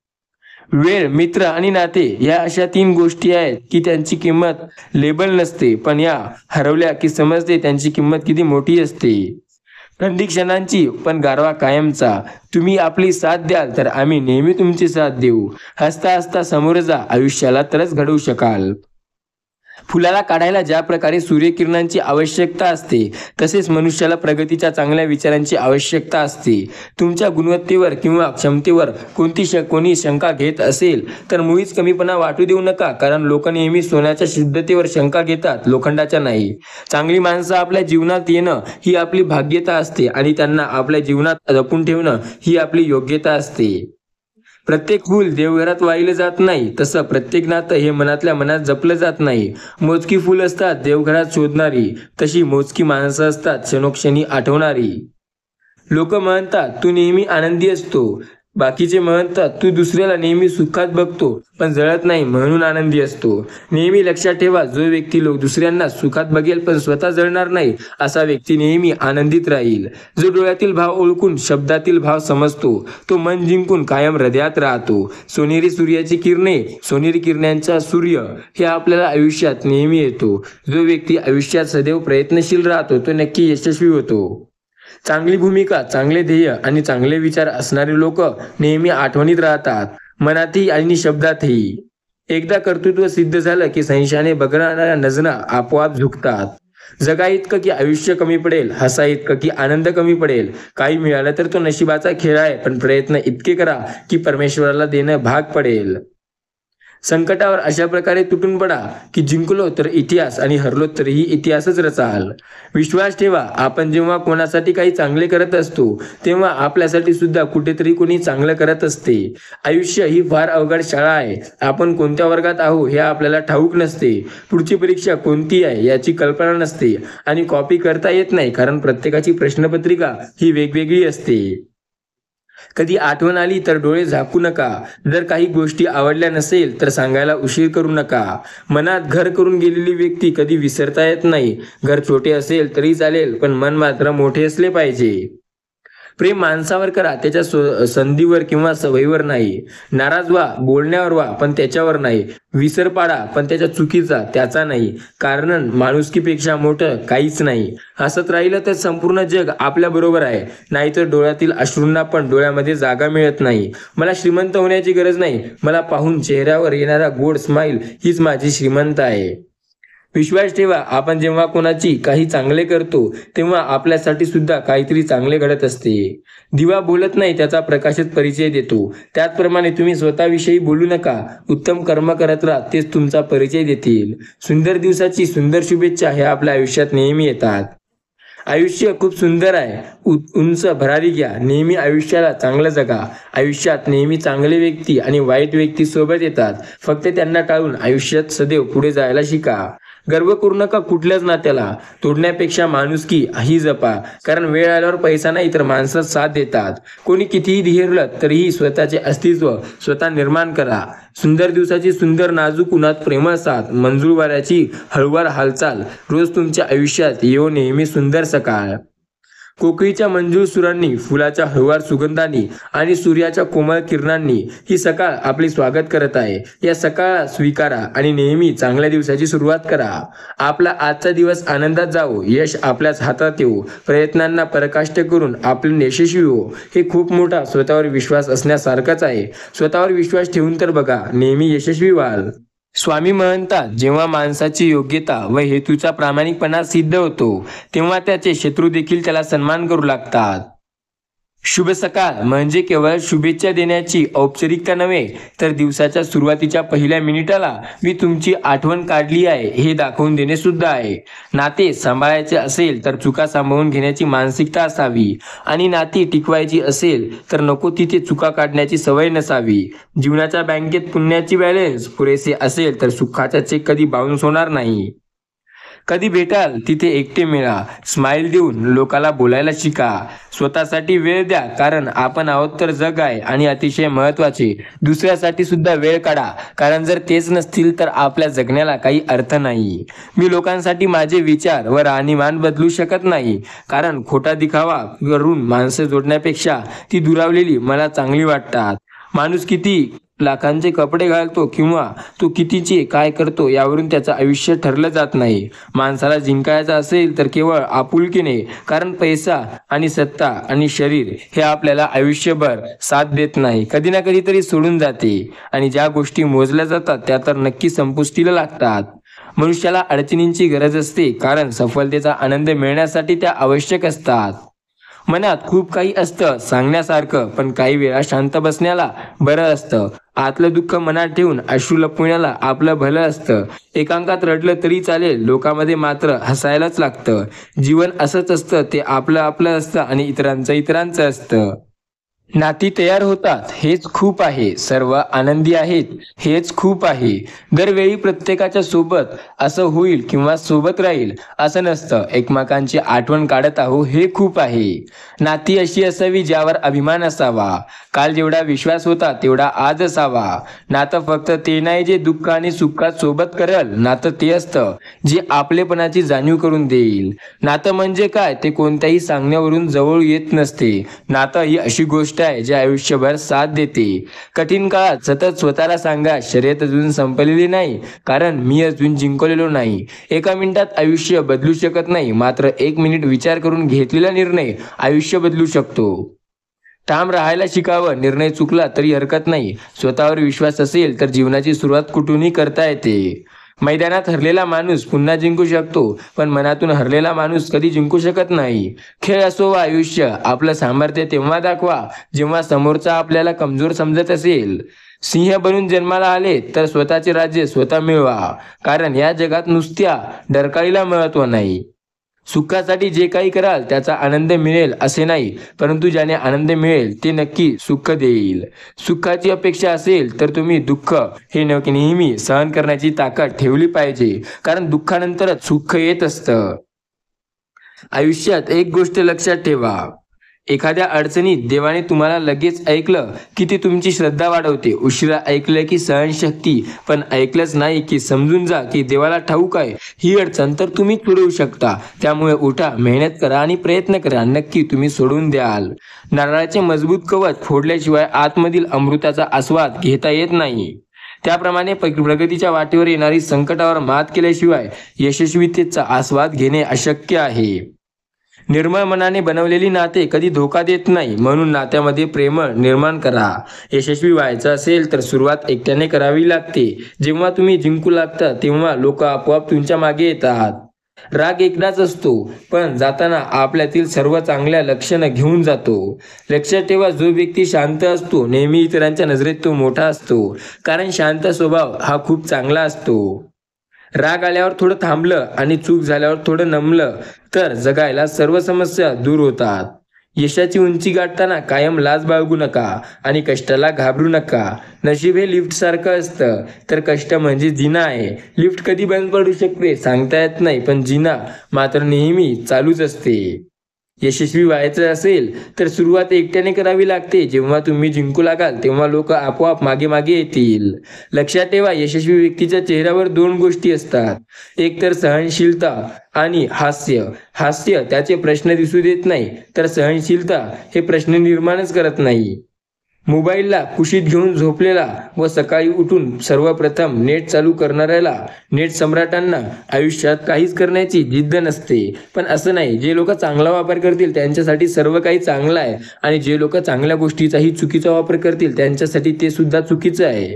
वेळ, मित्र आणि नाते या अशा 3 गोष्टी आहेत की त्यांची किंमत लेबल नसते, पण या हरवल्या की समजते त्यांची किंमत किती मोठी असते. थंडी क्षणांची पण गारवा कायमचा. तुम्ही आपली साथ द्याल तर आम्ही नेहमी तुमची साथ देऊ. हसता हसता समोर जा, आयुष्याला तरच घडवू शकाल. फुलाला काढायला ज्या प्रकारे सूर्यकिरणांची आवश्यकता असते तसेच मनुष्याला प्रगतीच्या चांगल्या विचारांची आवश्यकता असते. तुमच्या गुणवत्तेवर किंवा क्षमतेवर कोणी शंका घेत असेल तर मुळीच कमीपणा वाटू देऊ नका, कारण लोक नेहमी सोन्याच्या शुद्धतेवर शंका घेतात, लोखंडाच्या नाही. चांगली माणसं आपल्या जीवनात येणं ही आपली भाग्यता असते आणि त्यांना आपल्या जीवनात जपून ठेवणं ही आपली योग्यता असते. प्रत्येक फूल देवघरात वाहिलं जात नाही, तसं प्रत्येक नातं हे मनातल्या मनात जपलं जात नाही. मोजकी फूल असतात देवघरात शोधणारी, तशी मोजकी माणसं असतात क्षणोक्षणी आठवणारी. लोक म्हणतात तू नेहमी आनंदी असतो, बाकीचे म्हणतात तू दुसऱ्याला नेहमी सुखात बघतो पण जळत नाही म्हणून आनंदी असतो. नेहमी लक्षात ठेवा, जो व्यक्ती दुसऱ्यांना सुखात बघेल पण स्वतः जळणार नाही असा व्यक्ती नेहमी आनंदित राहील. जो डोळ्यातील भाव ओळखून शब्दातील भाव समजतो तो मन जिंकून कायम हृदयात राहतो. सोनेरी सूर्याची किरणे, सोनेरी किरणांचा सूर्य हे आपल्याला आयुष्यात नेहमी येतो. जो व्यक्ती आयुष्यात सदैव प्रयत्नशील राहतो तो नक्की यशस्वी होतो. चांगली भूमिका, चांगले ध्येय आणि चांगले विचार असणारे लोक नेहमी आठवणीत राहतात, मनातही आणि शब्दातही. एकदा कर्तृत्व सिद्ध झालं की संशयाने बघणाऱ्या नजरा आपोआप झुकतात. जगा इतकं की आयुष्य कमी पडेल, हसा इतकं की आनंद कमी पडेल. काही मिळालं तर तो नशिबाचा खेळ आहे, पण प्रयत्न इतके करा की परमेश्वराला देणं भाग पडेल. संकटावर अशा प्रकारे तुटून पडा की जिंकलो तर इतिहास आणि हरलो तरीही इतिहासच रचाल. विश्वास ठेवा, आपण जेव्हा कोणासाठी काही चांगले करत असतो तेव्हा आपल्यासाठी सुद्धा कुठेतरी कोणी चांगलं करत असते. आयुष्य ही फार अवघड शाळा आहे. आपण कोणत्या वर्गात आहो हे आपल्याला ठाऊक नसते. पुढची परीक्षा कोणती आहे याची कल्पना नसते आणि कॉपी करता येत नाही, कारण प्रत्येकाची प्रश्नपत्रिका ही वेगवेगळी असते. कधी आठवण आली तर डोळे झाकू नका. जर काही गोष्टी आवडल्या नसेल तर सांगायला उशीर करू नका. मनात घर करून गेलेली व्यक्ती कधी विसरता येत नाही. घर छोटे असेल तरी चालेल, पण मन मात्र मोठे असले पाहिजे. प्रेम माणसावर करा, त्याच्या संधीवर किंवा सवयीवर नाही. नाराज व्हा, बोलण्यावर व्हा, पण त्याच्यावर नाही. विसर पाडा, पण त्याच्या चुकीचा, त्याचा नाही. कारण माणुसकीपेक्षा मोठं काहीच नाही. हसत राहिलं तर संपूर्ण जग आपल्या बरोबर आहे, नाहीतर डोळ्यातील अश्रूंना पण डोळ्यामध्ये जागा मिळत नाही. मला श्रीमंत होण्याची गरज नाही, मला पाहून चेहऱ्यावर येणारा गोड स्माईल हीच माझी श्रीमंत आहे. विश्वास ठेवा, आपण जेव्हा कोणाची काही चांगले करतो तेव्हा आपल्यासाठी सुद्धा काहीतरी चांगले घडत असते. दिवा बोलत नाही, त्याचा प्रकाशित परिचय देतो. त्याचप्रमाणे तुम्ही स्वतःविषयी बोलू नका. उत्तम कर्म करत राहा, तेच तुमचा परिचय देतील. सुंदर दिवसाची सुंदर शुभेच्छा ह्या आपल्या आयुष्यात नेहमी येतात. आयुष्य खूप सुंदर आहे, उंच भरारी घ्या. नेहमी आयुष्याला चांगलं जगा. आयुष्यात नेहमी चांगले व्यक्ती आणि वाईट व्यक्ती सोबत येतात, फक्त त्यांना टाळून आयुष्यात सदैव पुढे जायला शिका. गर्व करू नका कुठल्याच नात्याला, तोडण्यापेक्षा माणुसकी ही जपा, कारण वेळ आल्यावर पैसा नाही तर माणसं साथ देतात. कोणी कितीही धिरलं तरीही स्वतःचे अस्तित्व स्वतः निर्माण करा. सुंदर दिवसाची सुंदर नाजूक उन्हात प्रेमळ साथ, मंजूळ वाऱ्याची हळूवार हालचाल, रोज तुमच्या आयुष्यात येऊ नेहमी सुंदर सकाळ. कोकिळीच्या मंजूळ सुरांनी, फुलाच्या हळूवार सुगंधांनी आणि सूर्याच्या कोमल किरणांनी ही सकाळ आपले स्वागत करत आहे. या सकाळ स्वीकारा आणि नेहमी चांगल्या दिवसाची सुरुवात करा. आपला आजचा दिवस आनंदात जावो, यश आपल्याच हातात येऊ, प्रयत्नांना पराकाष्ठ करून आपण यशस्वी हो. हे खूप मोठा स्वतःवर विश्वास असण्यासारखाच आहे. स्वतःवर विश्वास ठेवून तर बघा, नेहमी यशस्वी व्हाल. स्वामी म्हणतात, जेव्हा माणसाची योग्यता व हेतूचा प्रामाणिकपणा सिद्ध होतो तेव्हा त्याचे शत्रू देखील त्याला सन्मान करू लागतात. शुभ सकाळ म्हणजे केवळ शुभेच्छा देण्याची औपचारिकता नव्हे, तर दिवसाच्या सुरुवातीच्या पहिल्या मिनिटाला मी तुमची आठवण काढली आहे हे दाखवून देणे सुद्धा आहे. नाते सांभाळायचे असेल तर चुका सांभाळून घेण्याची मानसिकता असावी आणि नाती टिकवायची असेल तर नको तिथे चुका काढण्याची सवय नसावी. जीवनाच्या बँकेत पुण्याची बॅलन्स पुरेसे असेल तर सुखाचा चेक कधी बाउन्स होणार नाही. कधी भेटाल तिथे एकटे मिळा. स्माइल देऊन लोकाला बोलायला शिका. स्वतःसाठी वेळ द्या, कारण आपण आहोत तर जग आहे. आणि अतिशय महत्त्वाचे, दुसऱ्यासाठी सुद्धा वेळ काढा, कारण जर तेच नसतील तर आपल्या जगण्याला काही अर्थ नाही. मी लोकांसाठी माझे विचार व राहणीमान बदलू शकत नाही, कारण खोटा दिखावा करून माणसं जोडण्यापेक्षा ती दुरावलेली मला चांगली वाटतात. माणूस किती लाखांचे कपडे घालतो किंवा तो कितीचे काय करतो यावरून त्याचं आयुष्य ठरलं जात नाही. माणसाला जिंकायचं असेल तर केवळ आपुलकीने, कारण पैसा आणि सत्ता आणि शरीर हे आपल्याला आयुष्यभर साथ देत नाही, कधी ना कधी तरी सोडून जाते. आणि ज्या गोष्टी मोजल्या जातात त्या तर नक्की संपुष्टीला लागतात. मनुष्याला अडचणींची गरज असते, कारण सफलतेचा आनंद मिळण्यासाठी त्या आवश्यक असतात. मनात खूप काही असतं सांगण्यासारखं, पण काही वेळा शांत बसण्याला बरं असतं. आतलं दुःख मनात ठेवून अश्रू लपविण्याला आपलं भलं असतं. एकांतात रडलं तरी चालेल, लोकांमध्ये मात्र हसायलाच लागतं. जीवन असंच असतं, ते आपलं आपलं असतं आणि इतरांचं इतरांचं असतं. नाती तयार होतात हेच खूप आहे, सर्व आनंदी आहेत हेच खूप आहे. दरवेळी प्रत्येकाच्या सोबत असं होईल किंवा सोबत राहील असं नसतं. एकमेकांची आठवण काढत आहो हे खूप आहे. नाती अशी असावी ज्यावर अभिमान असावा. काल जेवढा विश्वास होता तेवढा आज असावा. नातं फक्त ते नाही जे दुःख आणि सुखात सोबत करल, नातं ते असतं जे आपलेपणाची जाणीव करून देईल. नातं म्हणजे काय ते कोणत्याही सांगण्यावरून जवळ येत नसते. नातं ही अशी गोष्ट आहे जे आयुष्यभर साथ देते. कठीण काळात सतत स्वतःला सांगा, शर्यत अजून संपलेली नाही, कारण मी अजून जिंकलेलो नाही. एका मिनिटात आयुष्य बदलू शकत नाही, मात्र 1 मिनिट विचार करून घेतलेला निर्णय आयुष्य बदलू शकतो. ठाम राहायला शिकावं. निर्णय चुकला तरी हरकत नाही. स्वतःवर विश्वास असेल तर जीवनाची सुरुवात कुठूनही करता येते. मैदानात हरलेला माणूस पुन्हा जिंकू शकतो, पण मनातून हरलेला माणूस कधी जिंकू शकत नाही. खेळ असो वा आयुष्य, आपलं सामर्थ्य तेव्हा दाखवा जेव्हा समोरचा आपल्याला कमजोर समजत असेल. सिंह बनून जन्माला आले तर स्वतःचे राज्य स्वतः मिळवा, कारण या जगात नुसत्या डरकाळीला महत्त्व नाही. सुखासाठी जे काही कराल त्याचा आनंद मिळेल असे नाही, परंतु ज्याने आनंद मिळेल ते नक्की सुख देईल. सुखाची अपेक्षा असेल तर तुम्ही दुःख हे नेहमी सहन करण्याची ताकद ठेवली पाहिजे, कारण दुःखानंतरच सुख येत असतं. आयुष्यात एक गोष्ट लक्षात ठेवा, एखाद्या अडचणीत देवाने तुम्हाला लगेच ऐकलं की ती तुमची श्रद्धा वाढवते. उशिरा ऐकलं की सहनशक्ती, पण ऐकलंच नाही की समजून जा की देवाला ठाऊक आहे ही अडचण तर तुम्ही सोडवू शकता. त्यामुळे उठा, मेहनत करा आणि प्रयत्न करा, नक्की तुम्ही सोडून द्याल. नारळाचे मजबूत कवच फोडल्याशिवाय आतमधील अमृताचा आस्वाद घेता येत नाही. त्याप्रमाणे प्रगतीच्या वाटेवर येणारी संकटावर मात केल्याशिवाय यशस्वीतेचा आस्वाद घेणे अशक्य आहे. निर्मळ मनाने बनवलेली नाते कधी धोका देत नाही, म्हणून नात्यामध्ये प्रेम निर्माण करा. यशस्वी व्हायचं असेल तर सुरुवात एकट्याने करावी लागते. जेव्हा तुम्ही जिंकू लागता तेव्हा लोक आपोआप तुमच्या मागे येतात. राग एकदाच असतो, पण जाताना आपल्यातील सर्व चांगल्या लक्षणं घेऊन जातो. लक्षात ठेवा, जो व्यक्ती शांत असतो नेहमी इतरांच्या नजरेत तो मोठा असतो, कारण शांत स्वभाव हा खूप चांगला असतो. राग आल्यावर थोडं थांबलं आणि चूक झाल्यावर थोडं नमलं तर जगायला सर्व समस्या दूर होतात. यशाची उंची गाठताना कायम लाज बाळगू नका आणि कष्टाला घाबरू नका. नशीब हे लिफ्ट सारखं असतं, तर कष्ट म्हणजे जिना आहे. लिफ्ट कधी बंद पडू शकते सांगता येत नाही, पण जिना मात्र नेहमी चालूच असते. यशस्वी व्हायचं असेल तर सुरुवात एकट्याने करावी लागते. जेव्हा तुम्ही जिंकू लागाल तेव्हा लोक आपोआप मागे मागे येतील. लक्षात ठेवा, यशस्वी व्यक्तीच्या चेहऱ्यावर 2 गोष्टी असतात, एक तर सहनशीलता आणि हास्य. हास्य त्याचे प्रश्न दिसू देत नाही, तर सहनशीलता हे प्रश्न निर्माणच करत नाही. मोबाईलला कुशीत घेऊन झोपलेला व सकाळी उठून सर्वप्रथम नेट चालू करणाऱ्याला, नेट सम्राटांना आयुष्यात काहीच करण्याची जिद्द नसते. पण असं नाही, जे लोक चांगला वापर करतील त्यांच्यासाठी सर्व काही चांगलं आहे, आणि जे लोक चांगल्या गोष्टीचाही चुकीचा वापर करतील त्यांच्यासाठी ते सुद्धा चुकीचं आहे.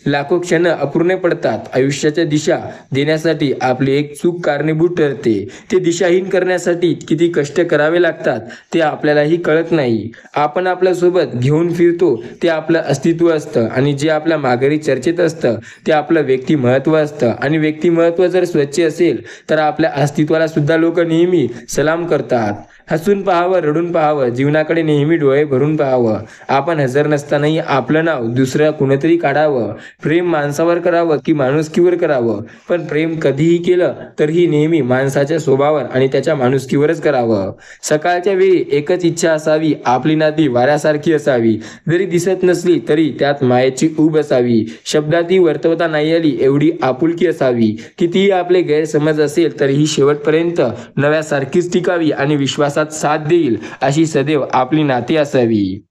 लाखो क्षण अपूर्ण पडतात. आयुष्याच्या दिशा देण्यासाठी आपली एक चूक कारणीभूत ठरते. ते दिशाहीन करण्यासाठी किती कष्ट करावे लागतात ते आपल्यालाही कळत नाही. आपण आपल्यासोबत घेऊन फिरतो ते आपलं अस्तित्व असतं, आणि जे आपल्या माघारी चर्चेत असतं ते आपलं व्यक्तिमत्व असतं. आणि व्यक्तिमत्व जर स्वच्छ असेल तर आपल्या अस्तित्वाला सुद्धा लोक नेहमी सलाम करतात. हसून पाहावं, रडून पाहावं, जीवनाकडे नेहमी डोळे भरून पाहावं. आपण हजर नसतानाही आपलं नाव दुसऱ्या कुणीतरी काढावं. प्रेम माणसावर करावं की माणुसकीवर करावं, पण प्रेम कधीही केलं तरीही नेहमी माणसाच्या स्वभावावर आणि त्याच्या माणुसकीवरच करावं. सकाळच्या वेळी एकच इच्छा असावी, आपली नाती वाऱ्यासारखी असावी. जरी दिसत नसली तरी त्यात मायेची ऊब असावी. शब्दातही वर्तवता नाही आली एवढी आपुलकी असावी. कितीही आपले गैरसमज असेल तरीही शेवटपर्यंत नव्यासारखीच टिकावी आणि विश्वासात साथ देईल अशी सदैव आपली नाती असावी.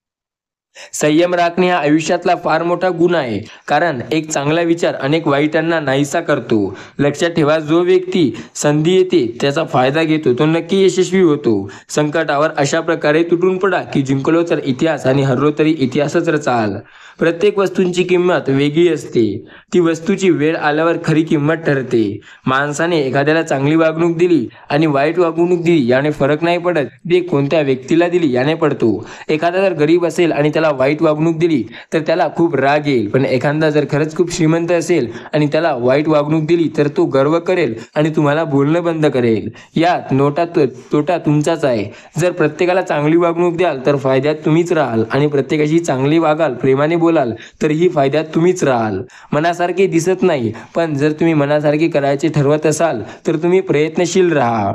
संयम राखणे हा आयुष्यातला फार मोठा गुण आहे, कारण एक चांगला विचार अनेक वाईटांना नाहीसा करतो. लक्षात ठेवा, जो व्यक्ती संधी येते त्याचा फायदा घेतो तो नक्की यशस्वी होतो. संकटावर अशा प्रकारे तुटून पडा की जिंकलो तर इतिहास आणि हरलो तरी इतिहासच रचाल. प्रत्येक वस्तूंची किंमत वेगळी असते. ती वस्तूची वेळ आल्यावर खरी किंमत ठरते. माणसाने एखाद्याला चांगली वागणूक दिली आणि वाईट वागणूक दिली याने फरक नाही पडत, ते कोणत्या व्यक्तीला दिली याने पडतो. एखादा जर गरीब असेल आणि त्याला वाईट वागणूक दिली तर त्याला खूप राग येईल, पण एखादा जर खरंच खूप श्रीमंत असेल आणि त्याला वाईट वागणूक दिली तर तो गर्व करेल आणि तुम्हाला बोलणं बंद करेल. यात तोटा तुमचाच आहे. जर प्रत्येकाला चांगली वागणूक द्याल तर फायद्यात तुम्हीच राहाल आणि प्रत्येकाशी चांगली वागाल, प्रेमाने बोलाल तरीही फायद्यात तुम्हीच राहाल. मनासारखे दिसत नाही, पण जर तुम्ही मनासारखे करायचे ठरवत असाल तर तुम्ही प्रयत्नशील राहा.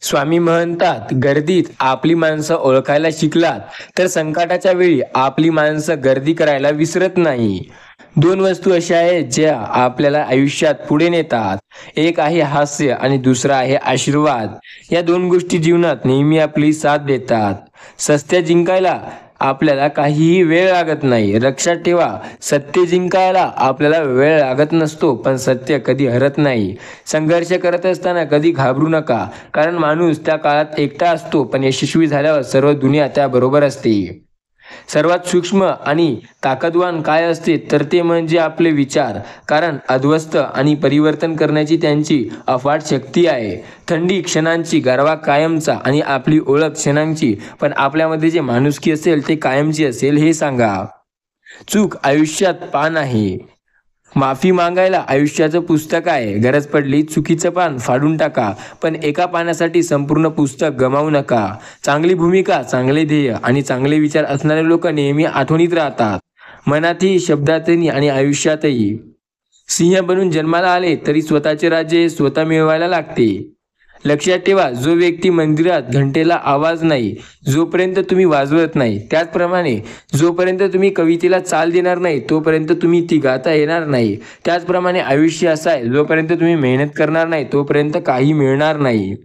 स्वामी म्हणतात, गर्दीत आपली माणसं ओळखायला शिकलात तर संकटाच्या वेळी आपली माणसं गर्दी करायला विसरत नाही. दोन वस्तू अशा आहेत ज्या आपल्याला आयुष्यात पुढे नेतात. एक आहे हास्य आणि दुसरा आहे आशीर्वाद. या दोन गोष्टी जीवनात नेहमी आपली साथ देतात. सत्य जिंकायला आपल्याला काहीही वेळ लागत नाही. लक्षात ठेवा, सत्य जिंकायला आपल्याला वेळ लागत नसतो, पण सत्य कधी हरत नाही. संघर्ष करत असताना कधी घाबरू नका, कारण माणूस त्या काळात एकटा असतो, पण यशस्वी झाल्यावर सर्व दुनिया त्याबरोबर असते. सर्वात सूक्ष्म आणि ताकदवान काय असते तर ते म्हणजे आपले विचार, कारण अध्वस्त आणि परिवर्तन करण्याची त्यांची अफाट शक्ती आहे. थंडी क्षणांची, गारवा कायमचा आणि आपली ओळख क्षणांची, पण आपल्यामध्ये जे माणुसकी असेल ते कायमची असेल हे सांगा. चूक आयुष्यात पान आहे. माफी मागायला आयुष्याचं पुस्तक आहे. गरज पडली चुकीचं पान फाडून टाका, पण एका पानासाठी संपूर्ण पुस्तक गमावू नका. चांगली भूमिका, चांगले ध्येय आणि चांगले विचार असणारे लोक नेहमी आठवणीत राहतात, मनातही, शब्दातही आणि आयुष्यातही. सिंह बनून जन्माला आले तरी स्वतःचे राज्य स्वतः मिळवायला लागते. लक्षात ठेवा, जो व्यक्ती मंदिरात घंटेला आवाज नाही जोपर्यंत तुम्ही वाजवत नाही, त्याचप्रमाणे जोपर्यंत तुम्ही कवितेला चाल देणार नाही तोपर्यंत तुम्ही ती गाता येणार नाही. त्याचप्रमाणे आयुष्य असं आहे, जोपर्यंत तुम्ही मेहनत करणार नाही तोपर्यंत काही मिळणार नाही.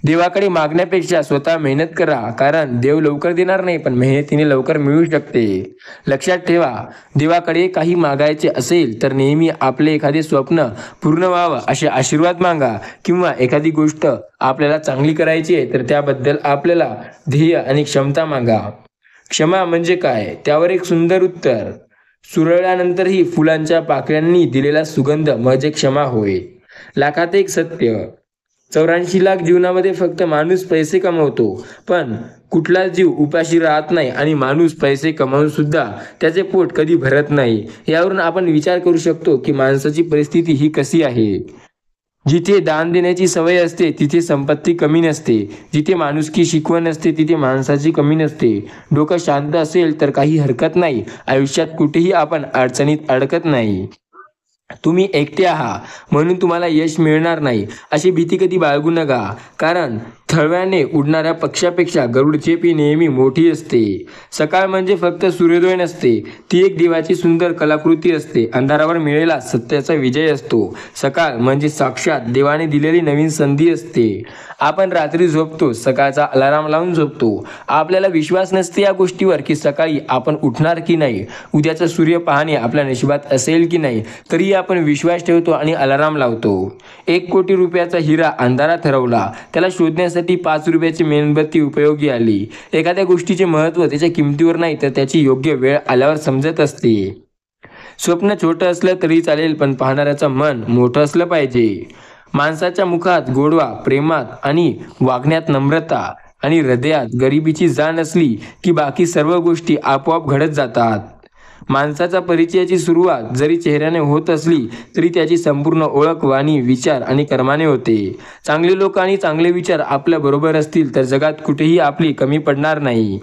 देवाकडे मागण्यापेक्षा स्वतः मेहनत करा, कारण देव लवकर देणार नाही, पण मेहनतीने लवकर मिळू शकते. लक्षात ठेवा, देवाकडे काही मागायचे असेल तर नेहमी आपले एखादे स्वप्न पूर्ण व्हावं असे आशीर्वाद मागा, किंवा एखादी गोष्ट आपल्याला चांगली करायची आहे तर त्याबद्दल आपल्याला ध्येय आणि क्षमता मागा. क्षमा म्हणजे काय, त्यावर एक सुंदर उत्तर. सुरळल्यानंतरही फुलांच्या पाकळ्यांनी दिलेला सुगंध म्हणजे क्षमा होय. लाखात एक सत्य. 84 लाख जीवनामध्ये फक्त माणूस पैसे कमवतो, पण कुठलाच जीव उपाशी राहत नाही, आणि माणूस पैसे कमावून सुद्धा त्याचे पोट कधी भरत नाही. यावरून आपण विचार करू शकतो की माणसाची परिस्थिती ही कशी आहे. जिथे दान देण्याची सवय असते तिथे संपत्ती कमी नसते. जिथे माणुसकी शिकवण असते तिथे माणसाची कमी नसते. डोकं शांत असेल तर काही हरकत नाही. आयुष्यात कुठेही आपण अडचणीत अडकत नाही. तुम्ही एकटे आहात म्हणून तुम्हाला यश मिळणार नाही अशी भीती कधी बाळगू नका, कारण थळव्याने उडणाऱ्या पक्षापेक्षा गरुडचेप नेहमी मोठी असते. सकाळ म्हणजे फक्त सूर्योदय नसते, ती एक देवाची सुंदर कलाकृती असते. अंधारावर मिळेला सत्याचा विजय असतो. सकाळ म्हणजे साक्षात देवाने दिलेली नवीन संधी असते. आपण रात्री झोपतो, सकाळचा अलार्म लावून झोपतो. आपल्याला विश्वास नसते या गोष्टीवर की सकाळी आपण उठणार की नाही, उद्याचा सूर्य पाहणे आपल्या नशिबात असेल की नाही, तरी आपण विश्वास ठेवतो आणि अलार्म लावतो. 1 कोटी रुपयाचा हिरा अंधारात हरवला, त्याला शोधण्यासाठी 5 रुपयाची मेणबत्ती उपयोगी आली. एखाद्या गोष्टीचे महत्त्व त्याच्या किमतीवर नाही तर त्याची योग्य वेळ आल्यावर समजत असते. स्वप्न छोटं असलं तरी चालेल, पण पाहणाऱ्याचं मन मोठं असलं पाहिजे. माणसाच्या मुखात गोडवा, प्रेमात आणि वागण्यात नम्रता आणि हृदयात गरिबीची जाण असली की बाकी सर्व गोष्टी आपोआप घडत जातात. माणसाच्या परिचयाची सुरुवात जरी चेहऱ्याने होत असली तरी त्याची संपूर्ण ओळख वाणी, विचार आणि कर्माने होते. चांगले लोक आणि चांगले विचार आपल्या बरोबर असतील तर जगात कुठेही आपली कमी पडणार नाही.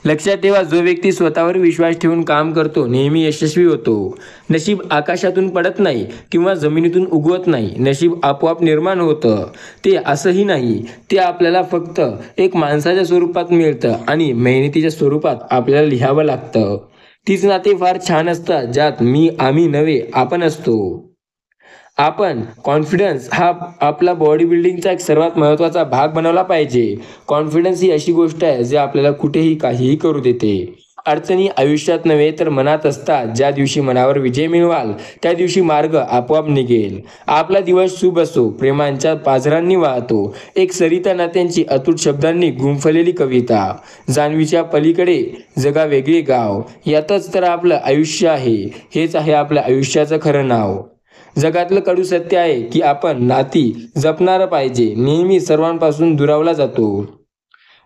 लक्षात ठेवा, जो व्यक्ती स्वतःवर विश्वास ठेवून काम करतो नेहमी यशस्वी होतो. नशीब आकाशातून पडत नाही किंवा जमिनीतून उगवत नाही. नशीब आपोआप निर्माण होतं. ते असंही नाही, ते आपल्याला फक्त एक माणसाच्या स्वरूपात मिळतं आणि मेहनतीच्या स्वरूपात आपल्याला लिहावं लागतं. तीच नाते फार छान असतात ज्यात मी, आम्ही नव्हे, आपण असतो. आपण कॉन्फिडन्स हा आपला बॉडी बिल्डिंगचा एक सर्वात महत्त्वाचा भाग बनवला पाहिजे. कॉन्फिडन्स ही अशी गोष्ट आहे जी आपल्याला कुठेही काहीही करू देते. अडचणी आयुष्यात नव्हे तर मनात असतात. ज्या दिवशी मनावर विजय मिळवाल त्या दिवशी मार्ग आपोआप निघेल. आपला दिवस शुभ असो. प्रेमांच्या पाझरांनी वाहतो एक सरिता नात्यांची अतूट शब्दांनी गुंफलेली कविता. जान्हवीच्या पलीकडे जगा वेगळे गाव, यातच तर आपलं आयुष्य आहे. हेच आहे आपल्या आयुष्याचं खरं नाव. जगातलं कडू सत्य आहे की आपण नाती जपणारं पाहिजे. नेहमी सर्वांपासून दुरावला जातो.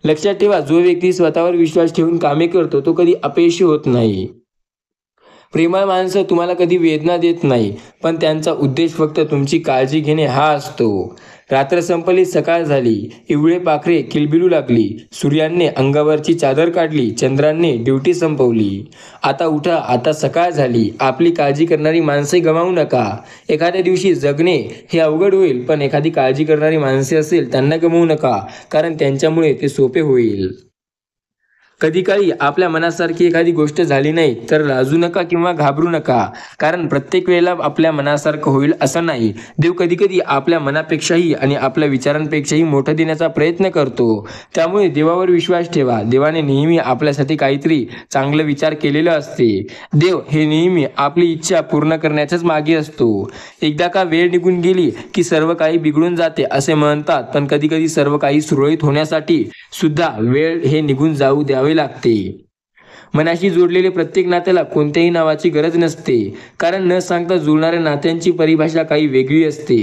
लक्षात ठेवा, जो व्यक्ती स्वतःवर विश्वास ठेवून कामे करतो तो कधी अपयशी होत नाही. प्रेमळ माणसं तुम्हाला कधी वेदना देत नाही, पण त्यांचा उद्देश फक्त तुमची काळजी घेणे हा असतो. रात्र संपली, सकाळ झाली. इवळे पाखरे किलबिलू लागली. सूर्याने अंगावरची चादर काढली. चंद्राने ड्युटी संपवली. आता उठा, आता सकाळ झाली. आपली काळजी करणारी माणसे गमावू नका. एखाद्या दिवशी जगणे हे अवघड होईल, पण एखादी काळजी करणारी माणसे असेल त्यांना गमावू नका, कारण त्यांच्यामुळे ते सोपे होईल. कधी काळी आपल्या मनासारखी एखादी गोष्ट झाली नाही तर लाजू नका किंवा घाबरू नका, कारण प्रत्येक वेळेला आपल्या मनासारखं होईल असं नाही. देव कधी कधी आपल्या मनापेक्षाही आणि आपल्या विचारांपेक्षाही मोठं देण्याचा प्रयत्न करतो. त्यामुळे देवावर विश्वास ठेवा. देवाने नेहमी आपल्यासाठी काहीतरी चांगलं विचार केलेलं असते. देव हे नेहमी आपली इच्छा पूर्ण करण्याच्याच मागे असतो. एकदा का वेळ निघून गेली की सर्व काही बिघडून जाते असे म्हणतात, पण कधी कधी सर्व काही सुरळीत होण्यासाठी सुद्धा वेळ हे निघून जाऊ द्यावे लागते. मनाशी जोडलेले प्रत्येक नात्याला कोणत्याही नावाची गरज नसते, कारण न सांगता जुळणाऱ्या नात्यांची परिभाषा काही वेगळी असते.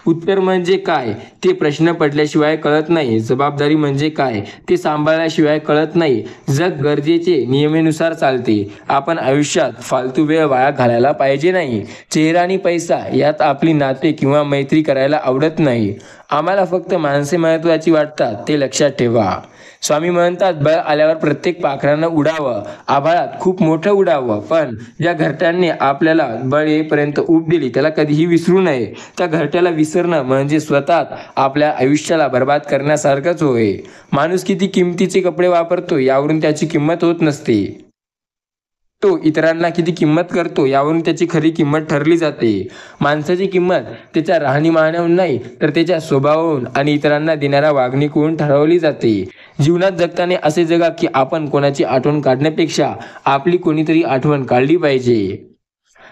उत्तर म्हणजे काय ते प्रश्न पडल्याशिवाय कळत नाही. जबाबदारी म्हणजे काय ते सांभाळल्याशिवाय कळत नाही. जग गरजेचे नियमेनुसार चालते. आपण आयुष्यात फालतू वेळ वाया घालायला पाहिजे नाही. चेहरा आणि पैसा यात आपली नाते किंवा मैत्री करायला आवडत नाही. आम्हाला फक्त माणसे महत्त्वाची वाटतात, ते लक्षात ठेवा. स्वामी म्हणतात, बळ आल्यावर प्रत्येक पाखरानं उडावं, आभाळात खूप मोठं उडावं, पण ज्या घरट्याने आपल्याला बळ येईपर्यंत ऊब दिली त्याला कधीही विसरू नये. त्या घरट्याला विसरणं म्हणजे स्वतःच आपल्या आयुष्याला बर्बाद करण्यासारखंच होय. माणूस किती किमतीचे कपडे वापरतो यावरून त्याची किंमत होत नसते. तो इतरांना किती किंमत करतो यावरून त्याची खरी किंमत ठरली जाते. माणसाची किंमत त्याच्या राहणीमानावरून नाही तर त्याच्या स्वभावावरून आणि इतरांना देणाऱ्या वागणुकीवरून ठरवली जाते. जीवनात जगताना असे जगा की आपण कोणाची आठवण काढण्यापेक्षा आपली कोणीतरी आठवण काढली पाहिजे.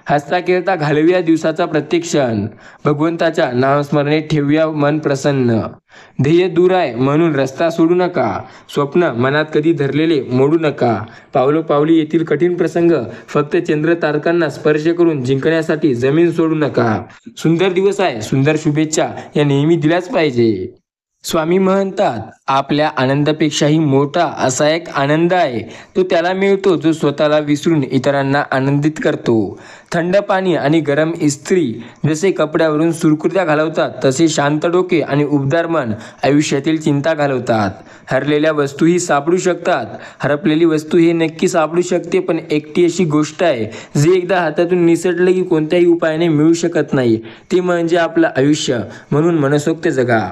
हसता खेळता घालवूया दिवसाचा प्रत्येक क्षण. भगवंताच्या नामस्मरणे ठेवूया मन प्रसन्न. ध्येय दूर आहे म्हणून रस्ता सोडू नका. स्वप्न मनात कधी धरलेले मोडू नका. पावलोपावली येथील कठीण प्रसंग फक्त चंद्र तारकांना स्पर्श करून जिंकण्यासाठी जमीन सोडू नका. सुंदर दिवस आहे, सुंदर शुभेच्छा या नेहमी दिल्याच पाहिजे. स्वामी म्हणतात, आपल्या आनंदापेक्षाही मोठा असा एक आनंद आहे. तो त्याला मिळतो जो स्वतःला विसरून इतरांना आनंदित करतो. थंड पाणी आणि गरम इस्त्री जसे कपड्यावरून सुरकुत्या घालवतात, तसे शांत डोके आणि उबदार मन आयुष्यातील चिंता घालवतात. हरलेल्या वस्तूही सापडू शकतात. हरपलेली वस्तू हे नक्की सापडू शकते, पण एकटी अशी गोष्ट आहे जी एकदा हातातून निसटलं की कोणत्याही उपायाने मिळू शकत नाही. ते म्हणजे आपलं आयुष्य. म्हणून मनसोक्त जगा.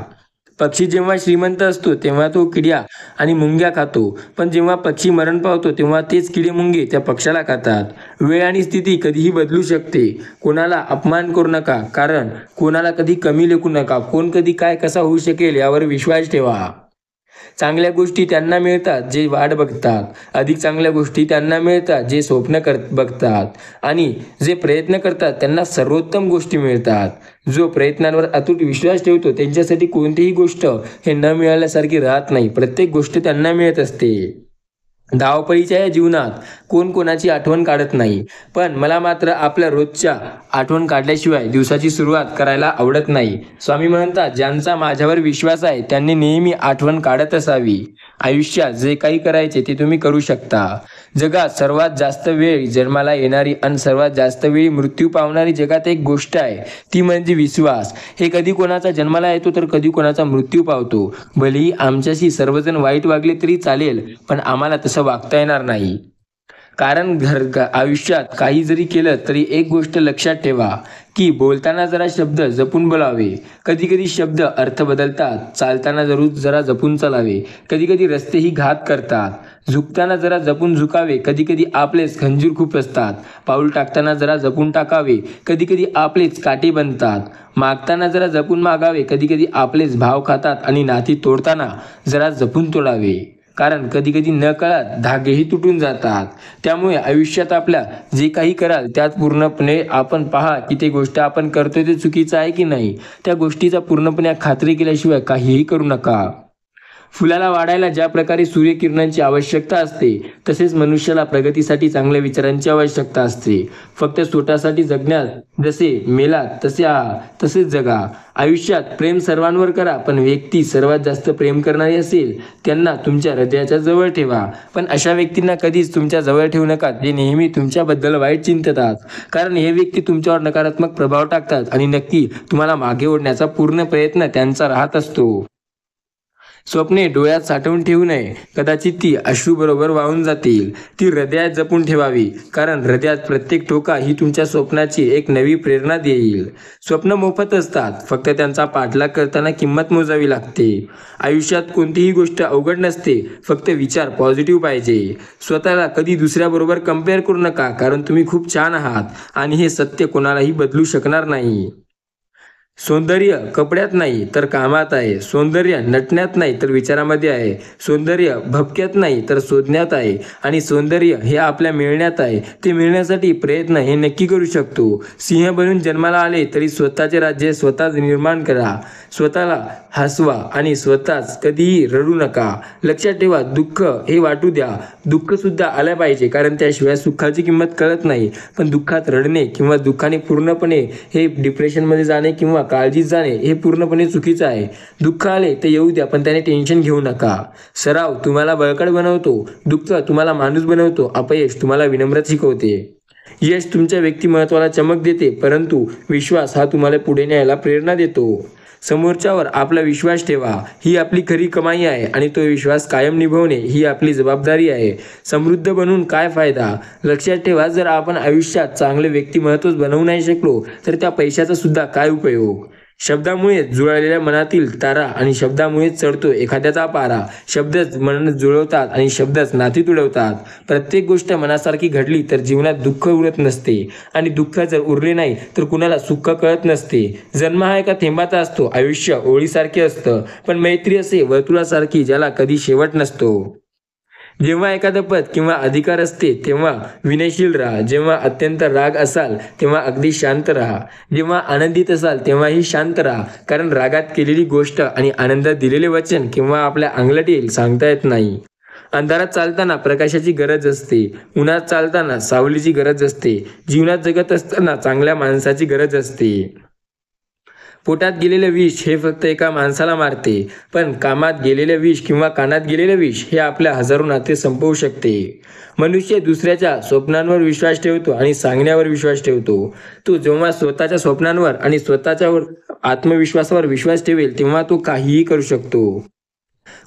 पक्षी जेव्हा श्रीमंत असतो तेव्हा तो किड्या आणि मुंग्या खातो, पण जेव्हा पक्षी मरण पावतो तेव्हा तेच किडे मुंगे त्या पक्षाला खातात. वेळ आणि स्थिती कधीही बदलू शकते. कोणाला अपमान करू नका, कारण कोणाला कधी कमी लेखू नका. कोण कधी काय कसा होऊ शकेल यावर विश्वास ठेवा. चांगल्या गोष्टी त्यांना मिळतात जे वाट बघतात. अधिक चांगल्या गोष्टी त्यांना मिळतात जे स्वप्न बघतात. आणि जे प्रयत्न करतात त्यांना सर्वोत्तम गोष्टी मिळतात. जो प्रयत्नांवर अतूट विश्वास ठेवतो त्यांच्यासाठी कोणतीही गोष्ट हे न मिळाल्यासारखी राहत नाही. प्रत्येक गोष्ट त्यांना मिळत असते. धावपळीच्या या जीवनात कोण कोणाची आठवण काढत नाही, पण मला मात्र आपल्या रोजच्या आठवण काढल्याशिवाय दिवसाची सुरुवात करायला आवडत नाही. स्वामी म्हणतात, ज्यांचा माझ्यावर विश्वास आहे त्यांनी नेहमी आठवण काढत असावी. आयुष्यात जे काही करायचे ते तुम्ही करू शकता. जगात सर्वात जास्त वेळ जन्माला येणारी आणि सर्वात जास्त वेळी मृत्यू पावणारी जगात एक गोष्ट आहे, ती म्हणजे विश्वास. हे कधी कोणाचा जन्माला येतो तर कधी कोणाचा मृत्यू पावतो. भलेही आमच्याशी सर्वजण वाईट वागले तरी चालेल, पण आम्हाला तसं वागता येणार नाही. कारण आयुष्यात काही जरी केलं तरी एक गोष्ट लक्षात ठेवा की बोलताना जरा शब्द जपून बोलावे. कधी कधी शब्द अर्थ बदलतात. चालताना जरा जपून चालावे. कधी कधी रस्तेही घात करतात. झुकताना जरा जपून झुकावे. कधी कधी आपलेच खंजीर खूप असतात. पाऊल टाकताना जरा जपून टाकावे. कधी कधी आपलेच काटे बनतात. मागताना जरा जपून मागावे. कधी कधी आपलेच भाव खातात. आणि नाती तोडताना जरा जपून तोडावे. कारण कधी कधी नकळत धागेही तुटून जातात. त्यामुळे आयुष्यात आपल्या जे काही कराल त्यात पूर्णपणे आपण पहा की ते गोष्ट आपण करतोय ते चुकीचं आहे की नाही. त्या गोष्टीचा पूर्णपणे खात्री केल्याशिवाय काहीही करू नका. फुलाला वाढायला ज्या प्रकारे सूर्यकिरणांची आवश्यकता असते तसेच मनुष्याला प्रगतीसाठी चांगल्या विचारांची आवश्यकता असते. फक्त स्वतःसाठी जगण्यात जसे मेलात तसे तसेच जगा. आयुष्यात प्रेम सर्वांवर करा, पण व्यक्ती सर्वात जास्त प्रेम करणारी असेल त्यांना तुमच्या हृदयाच्या जवळ ठेवा. पण अशा व्यक्तींना कधीच तुमच्या जवळ ठेवू नका जे नेहमी तुमच्याबद्दल वाईट चिंततात, कारण हे व्यक्ती तुमच्यावर नकारात्मक प्रभाव टाकतात आणि नक्की तुम्हाला मागे ओढण्याचा पूर्ण प्रयत्न त्यांचा राहत असतो. स्वप्ने डोळ्यात साठवून ठेवू नये, कदाचित ती अश्रूबरोबर वाहून जातील. ती हृदयात जपून ठेवावी, कारण हृदयात प्रत्येक ठोका ही तुमच्या स्वप्नाची एक नवी प्रेरणा देईल. स्वप्न मोफत असतात, फक्त त्यांचा पाठलाग करताना किंमत मोजावी लागते. आयुष्यात कोणतीही गोष्ट अवघड नसते, फक्त विचार पॉझिटिव्ह पाहिजे. स्वतःला कधी दुसऱ्याबरोबर कम्पेअर करू नका, कारण तुम्ही खूप छान आहात आणि हे सत्य कोणालाही बदलू शकणार नाही. सौंदर्य कपड्यात नाही तर कामात आहे. सौंदर्य नटण्यात नाही तर विचारामध्ये आहे. सौंदर्य भपक्यात नाही तर शोधण्यात आहे. आणि सौंदर्य हे आपल्या मिळण्यात आहे. ते मिळण्यासाठी प्रयत्न हे नक्की करू शकतो. सिंह बनून जन्माला आले तरी स्वतःचे राज्य स्वतःच निर्माण करा. स्वतःला हसवा आणि स्वतःच कधीही रडू नका. लक्षात ठेवा, दुःख हे वाटू द्या. दुःख सुद्धा आलं पाहिजे, कारण त्याशिवाय सुखाची किंमत कळत नाही. पण दुःखात रडणे किंवा दुःखाने पूर्णपणे हे डिप्रेशनमध्ये जाणे किंवा काळजीत जाणे हे पूर्णपणे चुकीचं आहे. दुःख आले ते येऊ द्या, पण त्याने टेन्शन घेऊ नका. सराव तुम्हाला बळकट बनवतो, दुःख तुम्हाला माणूस बनवतो, अपयश तुम्हाला विनम्रता शिकवते. यश तुमच्या व्यक्तिमत्वाला चमक देते, परंतु विश्वास हा तुम्हाला पुढे न्यायला प्रेरणा देतो. समोरच्यावर आपला विश्वास ठेवा, ही आपली खरी कमाई आहे आणि तो विश्वास कायम निभवणे ही आपली जबाबदारी आहे. समृद्ध बनून काय फायदा? लक्षात ठेवा, जर आपण आयुष्यात चांगले व्यक्तिमत्व बनवू नाही शकलो तर त्या पैशाचा सुद्धा काय उपयोग? शब्दामुळे जुळलेल्या मनातील तारा आणि शब्दामुळेच चढतो एखाद्याचा पारा. शब्दच मन जुळवतात आणि शब्दच नाती तुडवतात. प्रत्येक गोष्ट मनासारखी घडली तर जीवनात दुःख उरत नसते आणि दुःख जर उरले नाही तर कुणाला सुख कळत नसते. जन्म हा एका थेंबाचा असतो, आयुष्य ओळीसारखे असतं, पण मैत्री असे वर्तुळासारखी ज्याला कधी शेवट नसतो. जेव्हा एखादं पद किंवा अधिकार असते तेव्हा विनयशील राहा. जेव्हा अत्यंत राग असाल तेव्हा अगदी शांत राहा. जेव्हा आनंदित असाल तेव्हाही शांत राहा, कारण रागात केलेली गोष्ट आणि आनंदात दिलेले वचन किंवा आपल्या अंगलट येईल सांगता येत नाही. अंधारात चालताना प्रकाशाची गरज असते, उन्हात चालताना सावलीची गरज असते, जीवनात जगत असताना चांगल्या माणसाची गरज असते. पोटात गेलेलं विष हे फक्त एका माणसाला मारते, पण कामात गेलेलं विष किंवा कानात गेलेलं विष हे आपल्या हजारो नाते संपवू शकते. मनुष्य दुसऱ्याच्या स्वप्नांवर विश्वास ठेवतो आणि सांगण्यावर विश्वास ठेवतो. तो जेव्हा स्वतःच्या स्वप्नांवर आणि स्वतःच्यावर आत्मविश्वासावर विश्वास ठेवेल तेव्हा तो काहीही करू शकतो.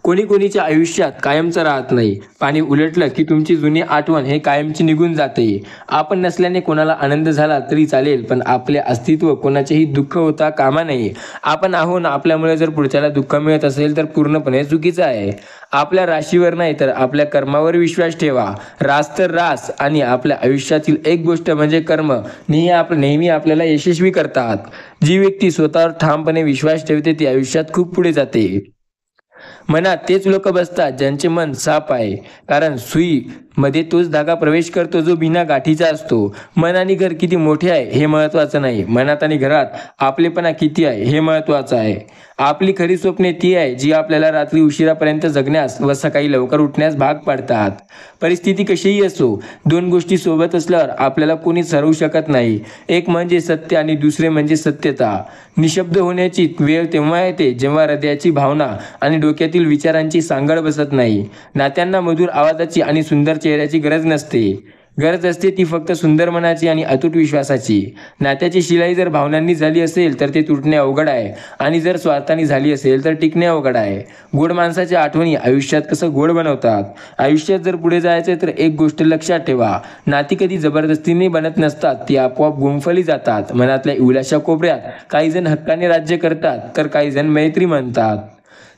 कोणी कोणीच्या आयुष्यात कायमचं राहत नाही. पाणी उलटलं की तुमची जुनी आठवण हे कायमची निघून जाते. आपण नसल्याने कोणाला आनंद झाला तरी चालेल, पण आपले अस्तित्व कोणाचेही दुःख होता कामा नये. आपण आहोत आपल्यामुळे जर पुढच्याला दुःख मिळत असेल तर पूर्णपणे चुकीचं आहे. आपल्या राशीवर नाही तर आपल्या कर्मावर विश्वास ठेवा. रास तर रास. आणि आपल्या आयुष्यातील एक गोष्ट म्हणजे कर्म नेहमी आपल्याला यशस्वी करतात. जी व्यक्ती स्वतःवर ठामपणे विश्वास ठेवते ती आयुष्यात खूप पुढे जाते. मनात तेच लोक बसतात ज्यांचे मन साफ आहे, कारण सुई मध्ये तोच धागा प्रवेश करतो जो बिना गाठीचा असतो. मन आणि घर किती मोठे आहे हे महत्त्वाचं नाही, मनात आणि घरात आपलेपणा किती आहे हे महत्त्वाचं आहे. आपली खरी स्वप्ने ती आहे जी आपल्याला रात्री उशिरापर्यंत जगण्यास व सकाळी लवकर उठण्यास भाग पाडतात. परिस्थिती कशीही असो, दोन गोष्टी सोबत असल्यावर आपल्याला कोणीच हरवू शकत नाही. एक म्हणजे सत्य आणि दुसरे म्हणजे सत्यता. निशब्द होण्याची वेळ तेव्हा येते जेव्हा हृदयाची भावना आणि डोक्यातील विचारांची सांगड बसत नाही. नात्यांना मधुर आवाजाची आणि सुंदर चेहऱ्याची गरज नसते. गरज असते ती फक्त सुंदर मनाची आणि अतूट विश्वासाची. नात्याची शिलाई जर भावनांनी झाली असेल तर ते तुटणे अवघड आहे, आणि जर स्वार्थाने झाली असेल तर टिकणे अवघड आहे. गोड माणसाच्या आठवणी आयुष्यात कसं गोड बनवतात. आयुष्यात जर पुढे जायचे तर एक गोष्ट लक्षात ठेवा, नाती कधी जबरदस्तीने बनत नसतात, ती आपोआप गुंफली जातात. मनातल्या इवल्याशा कोपऱ्यात काही जण हक्काने राज्य करतात तर काही जण मैत्री म्हणतात.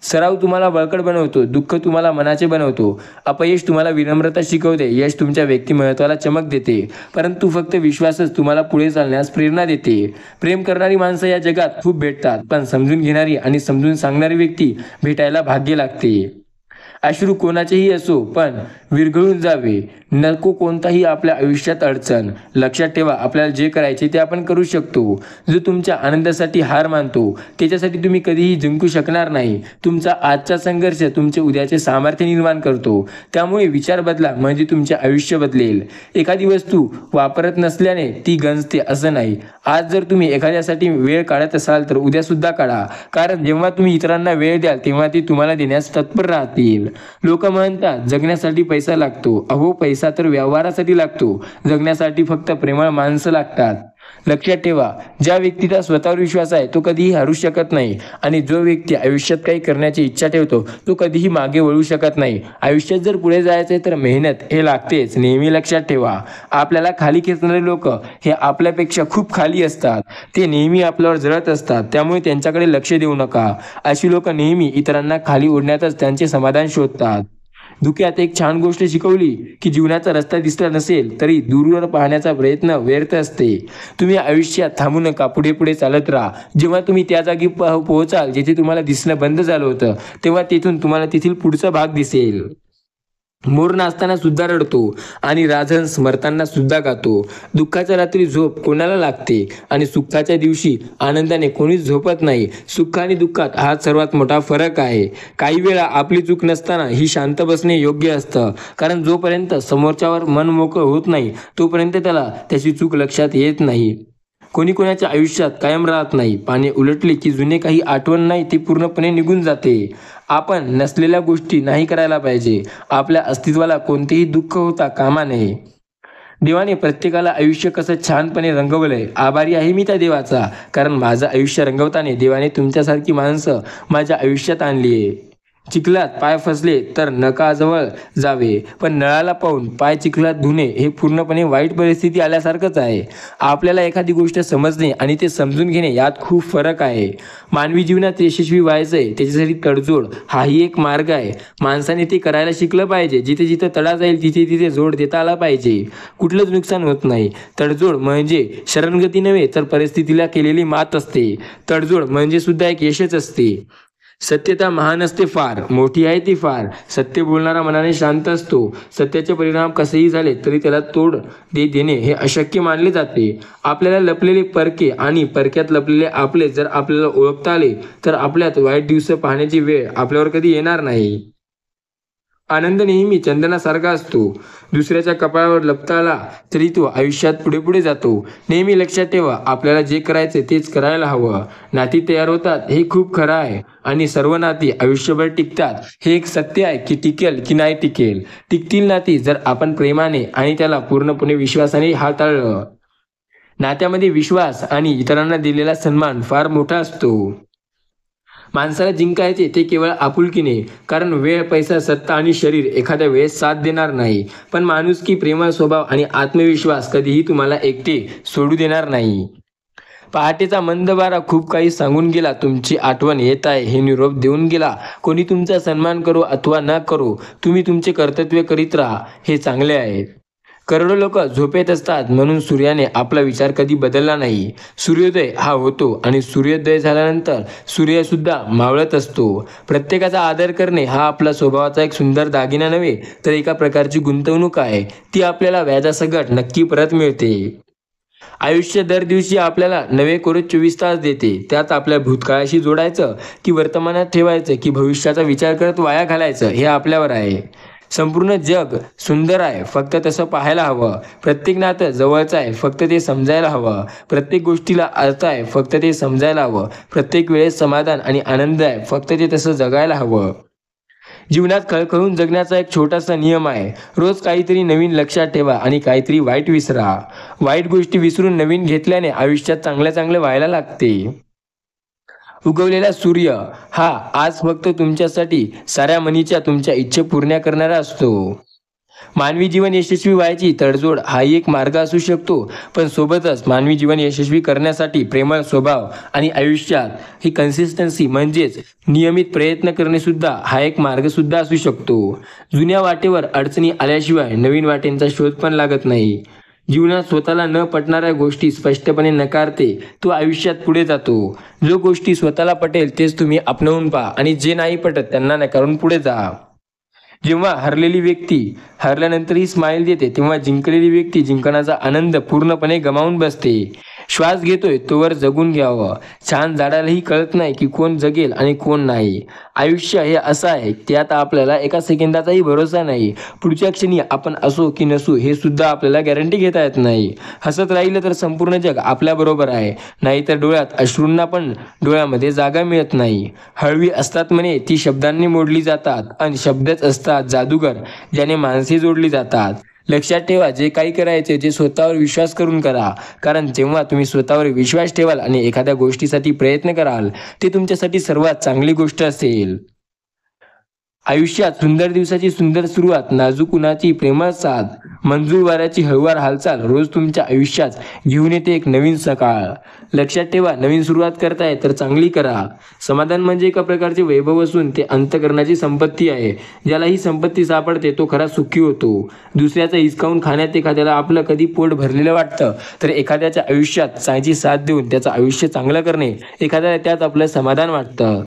सराव तुम्हाला बळकट बनवतो, दुःख तुम्हाला मनाचे बनवतो, अपयश तुम्हाला विनम्रता शिकवते, यश तुमच्या व्यक्तिमत्वाला चमक देते, परंतु फक्त विश्वासच तुम्हाला पुढे चालण्यास प्रेरणा देते. प्रेम करणारी माणसं या जगात खूप भेटतात, पण समजून घेणारी आणि समजून सांगणारी व्यक्ती भेटायला भाग्य लागते. अश्रू कोणाचेही असो पण विरघळून जावे. नको कोणताही आपल्या आयुष्यात अडचण. लक्षात ठेवा, आपल्याला जे करायचे ते आपण करू शकतो. जो तुमच्या आनंदासाठी हार मानतो त्याच्यासाठी तुम्ही कधीही जिंकू शकणार नाही. तुमचा आजचा संघर्ष तुमचे उद्याचे सामर्थ्य निर्माण करतो. त्यामुळे विचार बदला म्हणजे तुमचे आयुष्य बदलेल. एखादी वस्तू वापरत नसल्याने ती गंजते असं नाही. आज जर तुम्ही एखाद्यासाठी वेळ काढत असाल तर उद्या सुद्धा काढा, कारण जेव्हा तुम्ही इतरांना वेळ द्याल तेव्हा ते तुम्हाला देण्यास तत्पर राहतील. लोक म्हणतात जगण्यासाठी पैसा लागतो. अहो, पैसा तर व्यवहारासाठी लागतो, जगण्यासाठी फक्त प्रेमळ माणसं लागतात. लक्षात ठेवा, ज्या व्यक्तीचा स्वतःवर विश्वास आहे तो कधीही हरू शकत नाही, आणि जो व्यक्ती आयुष्यात काही करण्याची इच्छा ठेवतो तो कधीही मागे वळू शकत नाही. आयुष्यात जर पुढे जायचे तर मेहनत हे लागतेच. नेहमी लक्षात ठेवा, आपल्याला खाली खेचणारे लोक हे आपल्यापेक्षा खूप खाली असतात. ते नेहमी आपल्यावर जळत असतात, त्यामुळे त्यांच्याकडे लक्ष देऊ नका. अशी लोक नेहमी इतरांना खाली ओढण्यातच त्यांचे समाधान शोधतात. धुक्यात एक छान गोष्ट शिकवली की जीवनाचा रस्ता दिसला नसेल तरी दूरवर पाहण्याचा प्रयत्न व्यर्थ असते. तुम्ही आयुष्यात थांबू नका, पुढे पुढे चालत राहा. जेव्हा तुम्ही त्या जागी पोहोचाल जिथे तुम्हाला दिसणं बंद झालं होतं, तेव्हा तेथून तुम्हाला तेथील पुढचा भाग दिसेल. मोर नाचताना सुद्धा रडतो आणि राजहंस मरताना सुद्धा गातो. दुःखाच्या रात्री झोप कोणाला लागते आणि सुखाच्या दिवशी आनंदाने कोणीच झोपत नाही. सुख आणि दुःखात हा सर्वात मोठा फरक आहे. काही वेळा आपली चूक नसताना ही शांत बसणे योग्य असतं, कारण जोपर्यंत समोरच्यावर मन मोकळं होत नाही तोपर्यंत त्याला त्याची चूक लक्षात येत नाही. कोणी कोणाच्या आयुष्यात कायम राहत नाही. पाने उलटले की जुने काही आठवण नाही, ते पूर्णपणे निघून जाते. आपण नसलेल्या गोष्टी नाही करायला पाहिजे. आपल्या अस्तित्वाला कोणतेही दुःख होता कामा नये. देवाने प्रत्येकाला आयुष्य कसं छानपणे रंगवलंय. आभारी आहे मी त्या देवाचा, कारण माझं आयुष्य रंगवताना देवाने तुमच्यासारखी माणसं माझ्या आयुष्यात आणली आहे. चिखलात पाय फसले तर नकाजवळ जावे, पण नळाला पाहून पाय चिखलात धुणे हे पूर्णपणे वाईट परिस्थिती आल्यासारखंच आहे. आपल्याला एखादी गोष्ट समजणे आणि ते समजून घेणे यात खूप फरक आहे. मानवी जीवनात यशस्वी व्हायचंय त्याच्यासाठी तडजोड हाही एक मार्ग आहे. माणसाने ते करायला शिकलं पाहिजे. जिथे जिथे तडा जाईल तिथे तिथे जोड देता आला पाहिजे. कुठलंच नुकसान होत नाही. तडजोड म्हणजे शरणगती नव्हे तर परिस्थितीला केलेली मात असते. तडजोड म्हणजे सुद्धा एक यशच असते. सत्यता महान असते फार, मोठी आहे ती फार. सत्य बोलणारा मनाने शांत असतो. सत्याचे परिणाम कसेही झाले तरी त्याला तोड देणे हे अशक्य मानले जाते. आपल्याला लपलेले परके आणि परक्यात लपलेले आपले जर आपल्याला ओळखता आले तर आपल्यात वाईट दिवस पाहण्याची वेळ आपल्यावर कधी येणार नाही. आनंद नेहमी चंदनासारखा असतो. दुसऱ्याच्या कपाळावर लपता आला तरी तो आयुष्यात पुढे पुढे जातो. नेहमी लक्षात ठेवा, आपल्याला जे करायचे तेच करायला हवं. नाती तयार होतात हे खूप खरं आहे, आणि सर्व नाती आयुष्यभर टिकतात हे एक सत्य आहे. की टिकेल की नाही टिकेल. टिकतील नाती जर आपण प्रेमाने आणि त्याला पूर्णपणे विश्वासाने हाताळलं. नात्यामध्ये विश्वास आणि इतरांना दिलेला सन्मान फार मोठा असतो. माणसाला जिंकायचे ते केवळ आपुलकीने, कारण वेळ, पैसा, सत्ता आणि शरीर एखाद्या वेळेस साथ देणार नाही, पण माणुसकी, प्रेमळ स्वभाव आणि आत्मविश्वास कधीही तुम्हाला एकटे सोडू देणार नाही. पहाटेचा मंद वारा खूप काही सांगून गेला. तुमची आठवण येत आहे हे निरोप देऊन गेला. कोणी तुमचा सन्मान करो अथवा न करो, तुम्ही तुमचे कर्तव्य करीत राहा हे चांगले आहे. करोडो लोक झोपेत असतात म्हणून सूर्याने आपला विचार कधी बदलला नाही. सूर्योदय हा होतो आणि सूर्योदय झाल्यानंतर सूर्य सुद्धा मावळत असतो. प्रत्येकाचा आदर करणे हा आपला स्वभावाचा एक सुंदर दागिना नव्हे तर एका प्रकारची गुंतवणूक आहे. ती आपल्याला व्याजासकट नक्की परत मिळते. आयुष्य दर दिवशी आपल्याला नवे कोरे 24 तास देते. त्यात आपल्या भूतकाळाशी जोडायचं की वर्तमानात ठेवायचं की भविष्याचा विचार करत वाया घालायचं हे आपल्यावर आहे. संपूर्ण जग सुंदर आहे, फक्त तसं पाहायला हवं. प्रत्येक नातं जवळचं आहे, फक्त ते समजायला हवं. प्रत्येक गोष्टीला अर्थ आहे, फक्त ते समजायला हवं. प्रत्येक वेळेस समाधान आणि आनंद आहे, फक्त ते तसं जगायला हवं. जीवनात खळखळून जगण्याचा एक छोटासा नियम आहे. रोज काहीतरी नवीन लक्षात ठेवा आणि काहीतरी वाईट विसरा. वाईट गोष्टी विसरून नवीन घेतल्याने आयुष्यात चांगलं चांगलं व्हायला लागते. उगवलेला सूर्य हा आज फक्त तुमच्यासाठी साऱ्या मनीच्या तुमच्या इच्छा पूर्ण करणारा असतो. मानवी जीवन यशस्वी व्हायची तडजोड हाही एक मार्ग असू शकतो, पण सोबतच मानवी जीवन यशस्वी करण्यासाठी प्रेमळ स्वभाव आणि आयुष्यात ही कन्सिस्टन्सी म्हणजेच नियमित प्रयत्न करणे सुद्धा हा एक मार्ग सुद्धा असू शकतो. जुन्या वाटेवर अडचणी आल्याशिवाय नवीन वाटेंचा शोध पण लागत नाही. जीवनात स्वतःला न पटणाऱ्या गोष्टी स्पष्टपणे नकारते तो आयुष्यात पुढे जातो. जो गोष्टी स्वतःला पटेल तेच तुम्ही आपणवून पहा आणि जे नाही पटत त्यांना नकारून पुढे जा. जेव्हा हरलेली व्यक्ती हरल्यानंतरही स्माईल देते, तेव्हा जिंकलेली व्यक्ती जिंकण्याचा आनंद पूर्णपणे गमावून बसते. श्वास घेतोय तोवर जगून घ्यावं. छान झाडालाही कळत नाही की कोण जगेल आणि कोण नाही. आयुष्य हे असं आहे, त्यात आपल्याला एका सेकंदाचाही भरोसा नाही. पुढच्या क्षणी आपण असो की नसू हे सुद्धा आपल्याला गॅरंटी घेता येत नाही. हसत राहिलं तर संपूर्ण जग आपल्याबरोबर आहे, नाहीतर डोळ्यात अश्रूंना पण डोळ्यामध्ये जागा मिळत नाही. हळवी असतात म्हणे ती शब्दांनी मोडली जातात, आणि शब्दच असतात जादूगर ज्याने माणसे जोडली जातात. लक्षात ठेवा, जे काही करायचे ते स्वतःवर विश्वास करून करा, कारण जेव्हा तुम्ही स्वतःवर विश्वास ठेवाल आणि एखाद्या गोष्टीसाठी प्रयत्न कराल, ते तुमच्यासाठी सर्वात चांगली गोष्ट असेल. आयुष्यात सुंदर दिवसाची सुंदर सुरुवात, नाजूक उन्हाची प्रेमळ साथ, मंजूळ वाऱ्याची हळूवार हालचाल रोज तुमच्या आयुष्यात घेऊन येते एक नवीन सकाळ. लक्षात ठेवा, नवीन सुरुवात करताय तर चांगली करा. समाधान म्हणजे एका प्रकारचे वैभव असून ते अंतःकरणाची संपत्ती आहे. ज्याला ही संपत्ती सापडते तो खरा सुखी होतो. दुसऱ्याचा हिसकावून खाण्यात एखाद्याला आपलं कधी पोट भरलेलं वाटतं, तर एखाद्याच्या आयुष्यात चांगली साथ देऊन त्याचं आयुष्य चांगलं करणे एखाद्याला त्यात आपलं समाधान वाटतं.